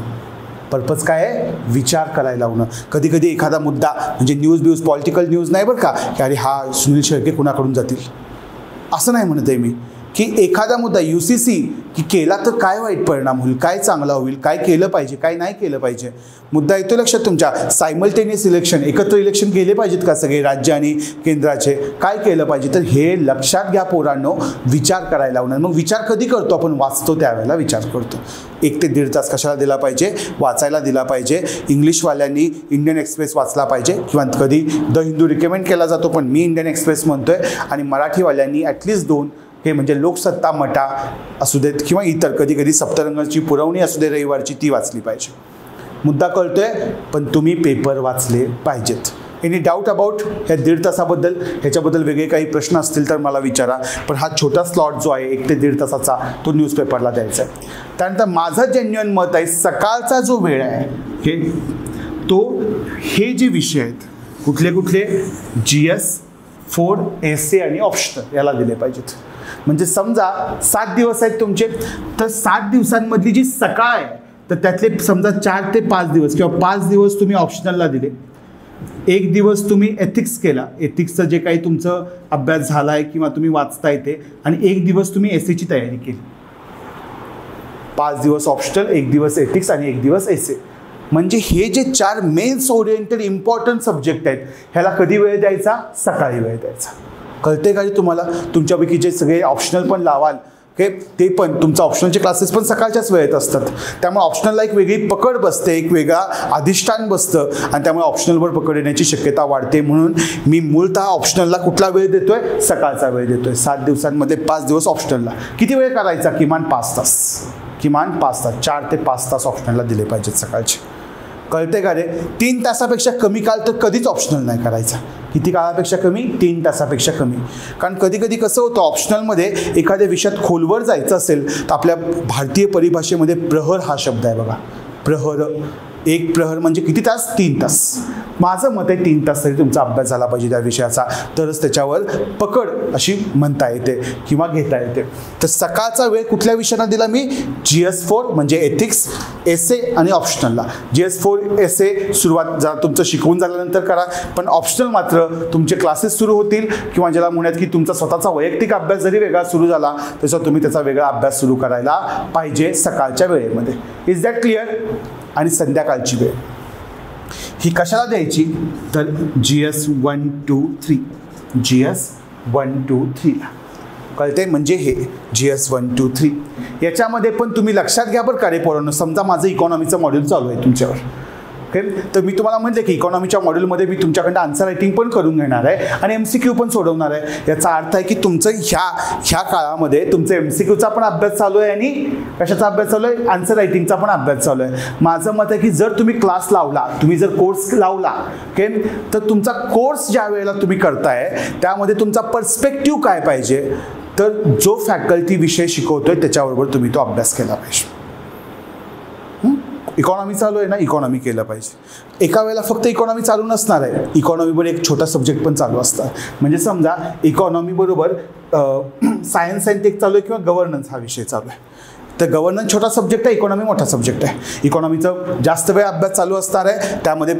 पर्पज काय आहे? विचार करायला लावणं. कधी कधी एखादा मुद्दा म्हणजे न्यूज पॉलिटिकल न्यूज नाही बरं का, की अरे हा सुनील शेळके कुणाकडून जातील, असं नाही म्हणत आहे मी. की एखादा मुद्दा UCC की केला तर काय वाईट परिणाम होईल, काय चांगला होईल, काय केलं पाहिजे, काय नाही केलं पाहिजे. मुद्दा येतो लक्षात तुमच्या. सायमल्टेनियस इलेक्शन, एकत्र इलेक्शन केले पाहिजेत का सगळे राज्य आणि केंद्राचे, काय केलं पाहिजे. तर हे लक्षात घ्या पोरांनो, विचार करायला लावणार. मग विचार कधी करतो आपण? वाचतो त्यावेळेला विचार करतो. 1 ते 1.5 तास कशाला दिला पाहिजे? वाचायला दिला पाहिजे. इंग्लिशवाल्यांनी इंडियन एक्सप्रेस वाचला पाहिजे किंवा कधी द हिंदू रिकमेंड केला जातो पण मी इंडियन एक्सप्रेस म्हणतोय. आणि मराठीवाल्यांनी ॲटलिस्ट 2 हे म्हणजे लोकसत्ता मटा असू देत किंवा इतर कधी कधी सप्तरंगाची पुरवणी असू दे रविवारची, ती वाचली पाहिजे. मुद्दा कळतोय? पण तुम्ही पेपर वाचले पाहिजेत. एनी डाऊट अबाउट ह्या 1.5 तासाबद्दल? ह्याच्याबद्दल वेगळे काही प्रश्न असतील तर मला विचारा. पण हा छोटा स्लॉट जो आहे 1 ते 1.5 तासाचा तो न्यूजपेपरला द्यायचा आहे. त्यानंतर माझं जेन्युइन मत आहे सकाळचा जो वेळ आहे तो हे जे विषय आहेत कुठले कुठले GS 4 एसे आणि ऑप्शनल याला दिले पाहिजेत. म्हणजे समजा 7 दिवस आहेत तुमचे, तर 7 दिवसांमधली जी सकाळ आहे तर त्यातले समजा 4 ते 5 दिवस किंवा 5 दिवस तुम्ही ऑप्शनलला दिले, 1 दिवस तुम्ही एथिक्स केला, एथिक्सचं जे काही तुमचं अभ्यास झाला आहे किंवा तुम्ही वाचता येते, आणि 1 दिवस तुम्ही एसेची तयारी केली. 5 दिवस ऑप्शनल, 1 दिवस एथिक्स आणि 1 दिवस एसे. म्हणजे हे जे 4 मेन्स ओरिएंटेड इम्पॉर्टंट सब्जेक्ट आहेत ह्याला कधी वेळ द्यायचा? सकाळी वेळ द्यायचा. कळते का तुम्हाला? तुमच्यापैकी जे सगळे ऑप्शनल पण लावाल ते पण तुमचा ऑप्शनलचे क्लासेस पण सकाळच्याच वेळेत असतात. त्यामुळे ऑप्शनलला एक वेगळी पकड बसते, एक वेगळा अधिष्ठान बसतं आणि त्यामुळे ऑप्शनलवर पकड येण्याची शक्यता वाढते. म्हणून मी मूळतः ऑप्शनलला कुठला वेळ देतोय? सकाळचा वेळ देतोय. 7 दिवसांमध्ये 5 दिवस ऑप्शनलला. किती वेळ करायचा? किमान 5 तास. किमान 5 तास, 4 ते 5 तास ऑप्शनलला दिले पाहिजेत सकाळचे. कळते का रे? 3 तासापेक्षा कमी काळ तर कधीच ऑप्शनल नाही करायचा. किती काळापेक्षा कमी? 3 तासापेक्षा कमी. कारण कधी कधी कसं होतं ऑप्शनलमध्ये एखाद्या विषयात खोलवर जायचं असेल तर आपल्या भारतीय परिभाषेमध्ये प्रहर हा शब्द आहे बघा. प्रहर, 1 प्रहर म्हणजे किती तास? 3 तास. माझं मत आहे 3 तास तरी तुमचा अभ्यास झाला पाहिजे त्या विषयाचा, तरच त्याच्यावर पकड अशी म्हणता येते किंवा घेता येते. तर सकाळचा वेळ कुठल्या विषयांना दिला मी? GS 4 म्हणजे एथिक्स, एसे आणि ऑप्शनलला. GS 4 एसे सुरुवात जरा तुमचं शिकवून झाल्यानंतर करा, पण ऑप्शनल मात्र तुमचे क्लासेस सुरू होतील किंवा ज्याला म्हणत की तुमचा स्वतःचा वैयक्तिक अभ्यास जरी वेगळा सुरू झाला तसं तुम्ही त्याचा वेगळा अभ्यास सुरू करायला पाहिजे सकाळच्या वेळेमध्ये. Is that clear? आणि संध्याकाळची वेळ ही कशाला द्यायची? तर GS 1, 2, 3 GS 1, 2, 3 कळते? म्हणजे हे GS 1, 2, 3 याच्यामध्ये पण तुम्ही लक्षात घ्या बरं का रे पोरांनो. समजा माझं इकॉनॉमीचं मॉड्यूल चालू आहे तुमच्यावर, ओके, तर मी तुम्हाला म्हटलं की इकॉनॉमीच्या मॉड्यूलमध्ये मी तुमच्याकडनं आन्सर रायटिंग पण करून घेणार आहे आणि MCQ पण सोडवणार आहे. याचा अर्थ आहे की तुमचं ह्या काळामध्ये तुमचं MCQचा पण अभ्यास चालू आहे आणि कशाचा अभ्यास चालू आहे? आन्सर रायटिंगचा पण अभ्यास चालू आहे. माझं मत आहे की जर तुम्ही क्लास लावला, तुम्ही जर कोर्स लावला, ओके, तर तुमचा कोर्स ज्या वेळेला तुम्ही करताय त्यामध्ये तुमचा पर्स्पेक्टिव्ह काय पाहिजे? तर जो फॅकल्टी विषय शिकवतोय त्याच्याबरोबर तुम्ही तो अभ्यास केला पाहिजे. इकॉनॉमी चालू आहे ना, इकॉनॉमी केलं पाहिजे. एका वेळेला फक्त इकॉनॉमी चालू नसणार आहे, इकॉनॉमीवर एक छोटा सब्जेक्ट पण चालू असतात. म्हणजे समजा इकॉनॉमी बरोबर सायन्स अँड टेक चालू आहे किंवा गव्हर्नन्स हा विषय चालू आहे, तर गव्हर्नन्स छोटा सब्जेक्ट आहे, इकॉनॉमी मोठा सब्जेक्ट आहे. इकॉनॉमीचं जास्त वेळ अभ्यास चालू असणार आहे, त्यामध्ये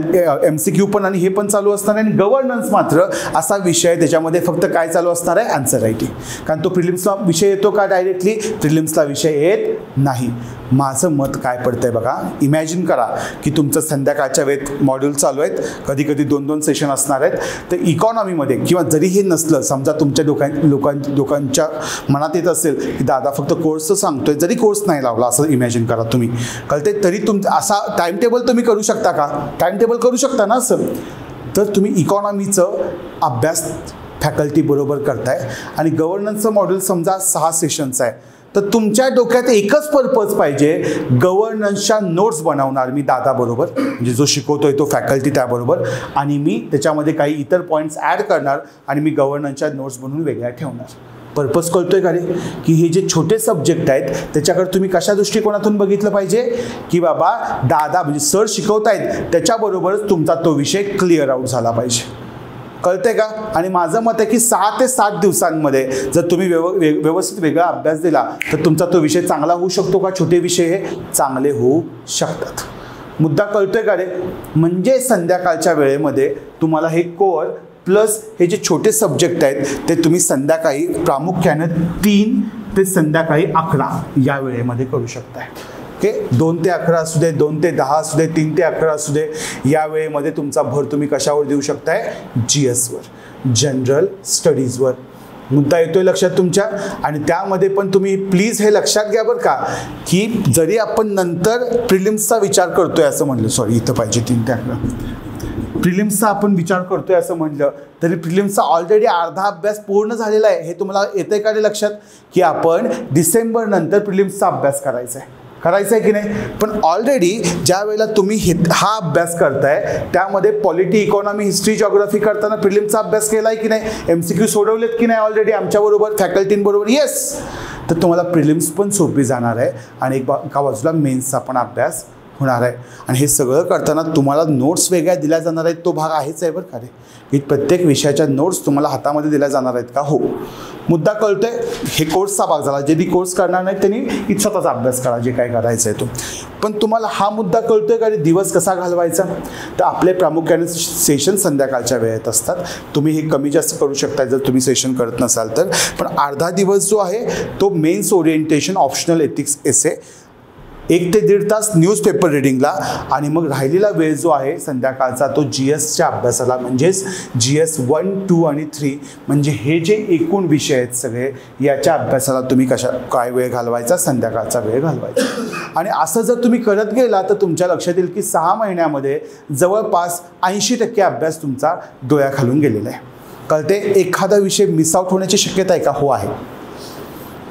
MCQ पण आणि हे पण चालू असणार आहे. आणि गव्हर्नन्स मात्र असा विषय आहे त्याच्यामध्ये फक्त काय चालू असणार आहे? Answer writing. कारण तो प्रिलिम्सला विषय येतो का डायरेक्टली? प्रिलिम्सला विषय येत नाही. माझं मत काय पडतंय बघा, इमॅजिन करा की तुमचं संध्याकाळच्या वेळेत मॉड्यूल चालू आहेत, कधी कधी 2-2 सेशन असणार आहेत. तर इकॉनॉमीमध्ये किंवा जरी हे नसलं, समजा तुमच्या लोकांच्या मनात येत असेल की दादा फक्त कोर्सचं सांगतोय, जरी कोर्स नाही लावला असं इमॅजिन करा तुम्ही, कळते, तरी तुमचा असा टाइम टेबल तुम्ही करू शकता का? टाइम टेबल करू शकता ना असं? तर तुम्ही इकॉनॉमीचं अभ्यास फॅकल्टी बरोबर करताय आणि गव्हर्नन्सचं मॉड्यूल समजा 6 सेशन्स आहे, तर तुमच्या डोक्यात एकच पर्पज पाहिजे, गव्हर्नन्सच्या नोट्स बनवणार मी दादाबरोबर, म्हणजे जो शिकवतोय तो फॅकल्टी त्याबरोबर, आणि मी त्याच्यामध्ये काही इतर पॉईंट्स ॲड करणार आणि मी गव्हर्नन्सच्या नोट्स बनवून वेगळ्या ठेवणार. पर्पज कळतोय का रे? की हे जे छोटे सब्जेक्ट आहेत त्याच्याकडे तुम्ही कशा दृष्टिकोनातून बघितलं पाहिजे, की बाबा दादा म्हणजे सर शिकवतायत त्याच्याबरोबरच तुमचा तो विषय क्लिअर आउट झाला पाहिजे. कळतंय का? आणि माझं मत आहे की 6 ते 7 दिवसांमध्ये जर तुम्ही व्यवस्थित वेगळा अभ्यास दिला तर तुमचा तो विषय चांगला होऊ शकतो का? छोटे विषय हे चांगले होऊ शकतात. मुद्दा कळतोय का रे? म्हणजे संध्याकाळच्या वेळेमध्ये तुम्हाला हे कोअर प्लस हे जे छोटे सब्जेक्ट आहेत ते तुम्ही संध्याकाळी प्रामुख्याने 3 ते संध्याकाळी 11 या वेळेमध्ये करू शकताय. ओके, 2 ते 11 असू दे, 2 ते 10 असू दे, 3 ते 11 असू दे, या वेळेमध्ये तुमचा भर तुम्ही कशावर देऊ शकताय? GSवर, जनरल स्टडीजवर. मुद्दा येतोय लक्षात तुमच्या? आणि त्यामध्ये पण तुम्ही प्लीज हे लक्षात घ्या बरं का, की जरी आपण नंतर प्रिलिम्सचा विचार करतोय असं म्हणलं, सॉरी इथं पाहिजे 3 ते 11, प्रिलिम्सचा आपण विचार करतोय असं म्हटलं तरी प्रिलिम्सचा ऑलरेडी अर्धा अभ्यास पूर्ण झालेला आहे. हे तुम्हाला येतंय का रे लक्षात, की आपण डिसेंबर नंतर प्रिलिम्सचा अभ्यास करायचा आहे की नाही? पण ऑलरेडी ज्या वेळेला तुम्ही हा अभ्यास करताय त्यामध्ये पॉलिटी, इकॉनॉमी, हिस्ट्री, जिओग्राफी करताना प्रिलिम्सचा अभ्यास केलाय की नाही? MCQ सोडवलेत की नाही ऑलरेडी आमच्याबरोबर फॅकल्टींबरोबर? येस. तर तुम्हाला प्रिलिम्स पण सोपी जाणार आहे आणि एका बाजूला मेन्सचा पण अभ्यास होणार आहे. आणि हे सगळं करताना तुम्हाला नोट्स वेगळ्या दिल्या जाणार आहेत, तो भाग आहेच आहे बरं का रे, की प्रत्येक विषयाच्या नोट्स तुम्हाला हातामध्ये दिल्या जाणार आहेत का? हो. मुद्दा कळतोय? हे कोर्सचा भाग झाला. जे कोर्स करणार नाही त्यांनी स्वतःचा अभ्यास करा, जे काय करायचं आहे तो. पण तुम्हाला हा मुद्दा कळतोय का रे, दिवस कसा घालवायचा? तर आपले प्रामुख्याने सेशन संध्याकाळच्या वेळेत असतात. तुम्ही हे कमी जास्त करू शकता जर तुम्ही सेशन करत नसाल तर. पण अर्धा दिवस जो आहे तो मेन्स ओरिएंटेशन, ऑप्शनल एथिक्स एसे, 1 ते 1.5 तास न्यूजपेपर रिडिंगला, आणि मग राहिलेला वेळ जो आहे संध्याकाळचा तो GSच्या अभ्यासाला, म्हणजेच GS 1, 2 आणि 3 म्हणजे हे जे एकूण विषय आहेत सगळे याच्या अभ्यासाला तुम्ही काय वेळ घालवायचा? संध्याकाळचा वेळ घालवायचा. आणि असं जर तुम्ही करत गेला तर तुमच्या लक्षात येईल की 6 महिन्यामध्ये जवळपास 80% अभ्यास तुमचा डोळ्याखालून गेलेला आहे. कळते? एखादा विषय मिस आउट होण्याची शक्यता आहे का? हो आहे.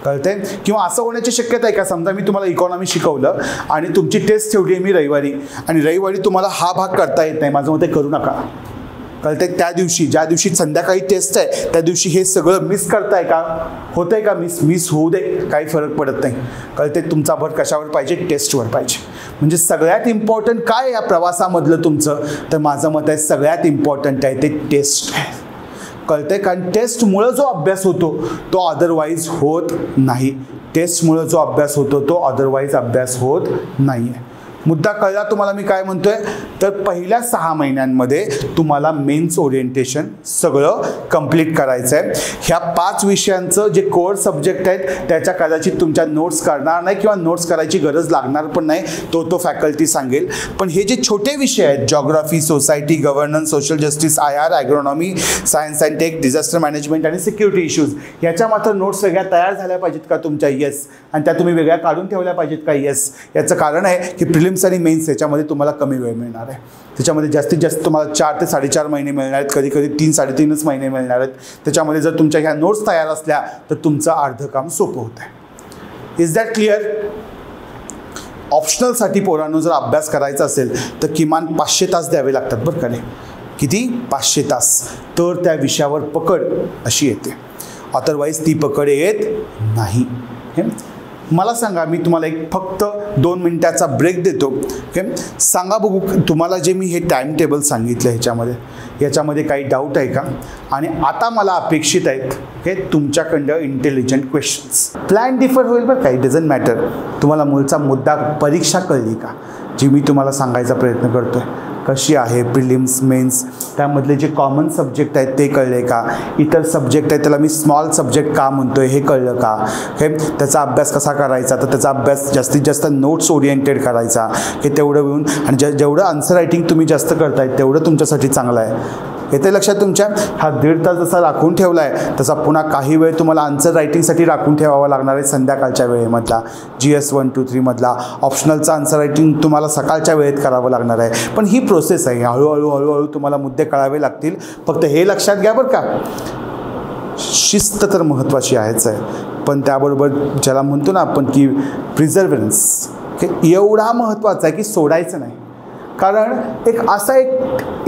कळते? किंवा असं होण्याची शक्यता आहे का, समजा मी तुम्हाला इकॉनॉमी शिकवलं आणि तुमची टेस्ट ठेवली आहे मी रविवारी, आणि रविवारी तुम्हाला हा भाग करता येत नाही, माझं मत करू नका. कळते? त्या दिवशी ज्या दिवशी संध्याकाळी टेस्ट आहे त्या दिवशी हे सगळं मिस करताय का? होतंय का मिस होऊ दे, काही फरक पडत नाही. कळते? तुमचा भर कशावर पाहिजे? टेस्टवर पाहिजे. म्हणजे सगळ्यात इम्पॉर्टंट काय या प्रवासामधलं तुमचं? तर माझं मत आहे सगळ्यात इम्पॉर्टंट आहे ते टेस्ट आहे. कळते? कारण टेस्टमुळं जो अभ्यास होतो तो अदरवाईज होत नाही. टेस्टमुळं जो अभ्यास होतो तो अदरवाईज अभ्यास होत नाही आहे. मुद्दा कळला तुम्हाला मी काय म्हणतोय? तर पहिल्या 6 महिन्यांमध्ये तुम्हाला मेन्स ओरिएंटेशन सगळं कंप्लीट करायचं आहे. ह्या 5 विषयांचं जे कोअर सब्जेक्ट आहेत त्याच्या कदाचित तुमच्या नोट्स करणार नाही किंवा नोट्स करायची गरज लागणार पण नाही, तो फॅकल्टी सांगेल. पण हे जे छोटे विषय आहेत, geography, society, governance, social justice, IR, agronomy, science and tech, disaster management आणि सिक्युरिटी इश्यूज, याच्या मात्र नोट्स वेगळ्या तयार झाल्या पाहिजेत का तुमच्या? येस. आणि त्या तुम्ही वेगळ्या काढून ठेवल्या पाहिजेत का? येस. याचं कारण आहे की प्रिलिम्स आणि मेन्स याच्यामध्ये तुम्हाला कमी वेळ मिळणार आहे. त्याच्यामध्ये जास्तीत जास्त तुम्हाला 4 ते 4.5 महिने मिळणार आहेत, कधी कधी 3-3.5 महिने मिळणार आहेत. त्याच्यामध्ये जर तुमच्या ह्या नोट्स तयार असल्या तर तुमचं अर्ध काम सोपं होत आहे. Is that clear? ऑप्शनलसाठी पोरांनो जर अभ्यास करायचा असेल तर किमान 500 तास द्यावे लागतात बरं का रे. किती? 500 तास. तर त्या विषयावर पकड अशी येते, अदरवाईज ती पकड येत नाही. मला सांगा, मी तुम्हाला एक फक्त 2 मिनिटाचा ब्रेक देतो. ओके, सांगा बघू तुम्हाला जे मी हे टाइम टेबल सांगितलं याच्यामध्ये काही डाऊट आहे का? आणि आता मला अपेक्षित आहेत हे तुमच्याकडं इंटेलिजंट क्वेश्चन्स. प्लॅन डिफर होईल बरं, काही डझंट मॅटर. तुम्हाला मूळचा मुद्दा परीक्षा कळली का जी मी तुम्हाला सांगायचा प्रयत्न करतोय? कशी आहे प्रिलिम्स, मेन्स, त्यामधले जे कॉमन सब्जेक्ट आहेत ते कळले का? इतर सब्जेक्ट आहेत त्याला मी स्मॉल सब्जेक्ट का म्हणतोय हे कळलं का? हे त्याचा अभ्यास कसा करायचा? तर त्याचा अभ्यास जास्तीत जास्त नोट्स ओरिएंटेड करायचा. हे तेवढं येऊन, आणि जेवढं आन्सर रायटिंग तुम्ही जास्त करताय तेवढं तुमच्यासाठी चांगलं आहे. येते लक्षात तुमच्या? हा 1.5 तास जसा राखून ठेवला आहे तसा पुन्हा काही वेळ तुम्हाला आन्सर रायटिंगसाठी राखून ठेवावा लागणार आहे संध्याकाळच्या वेळेमधला. GS 1, 2, 3 मधला ऑप्शनलचा आन्सर रायटिंग तुम्हाला सकाळच्या वेळेत करावं लागणार आहे. पण ही प्रोसेस आहे, हळूहळू तुम्हाला मुद्दे कळावे लागतील. फक्त हे लक्षात घ्या बरं का, शिस्त तर महत्त्वाची आहेच आहे, पण त्याबरोबर ज्याला म्हणतो ना आपण की प्रिझर्वन्स, एवढा महत्त्वाचा आहे की सोडायचं नाही. कारण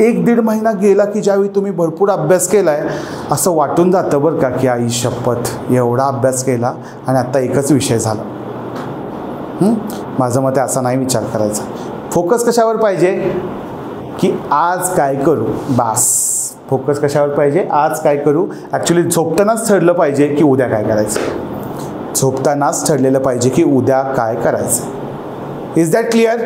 एक दीड महिना गेला की ज्यावेळी तुम्ही भरपूर अभ्यास केला आहे असं वाटून जातं बरं का, की आई शपथ एवढा अभ्यास केला आणि आत्ता एकच विषय झाला. माझं मते असा नाही विचार करायचा. फोकस कशावर पाहिजे की आज काय करू, बास. फोकस कशावर पाहिजे, आज काय करू. ॲक्च्युली झोपतानाच ठरलं पाहिजे की उद्या काय करायचं. झोपतानाच ठरलेलं पाहिजे की उद्या काय करायचं. Is that clear?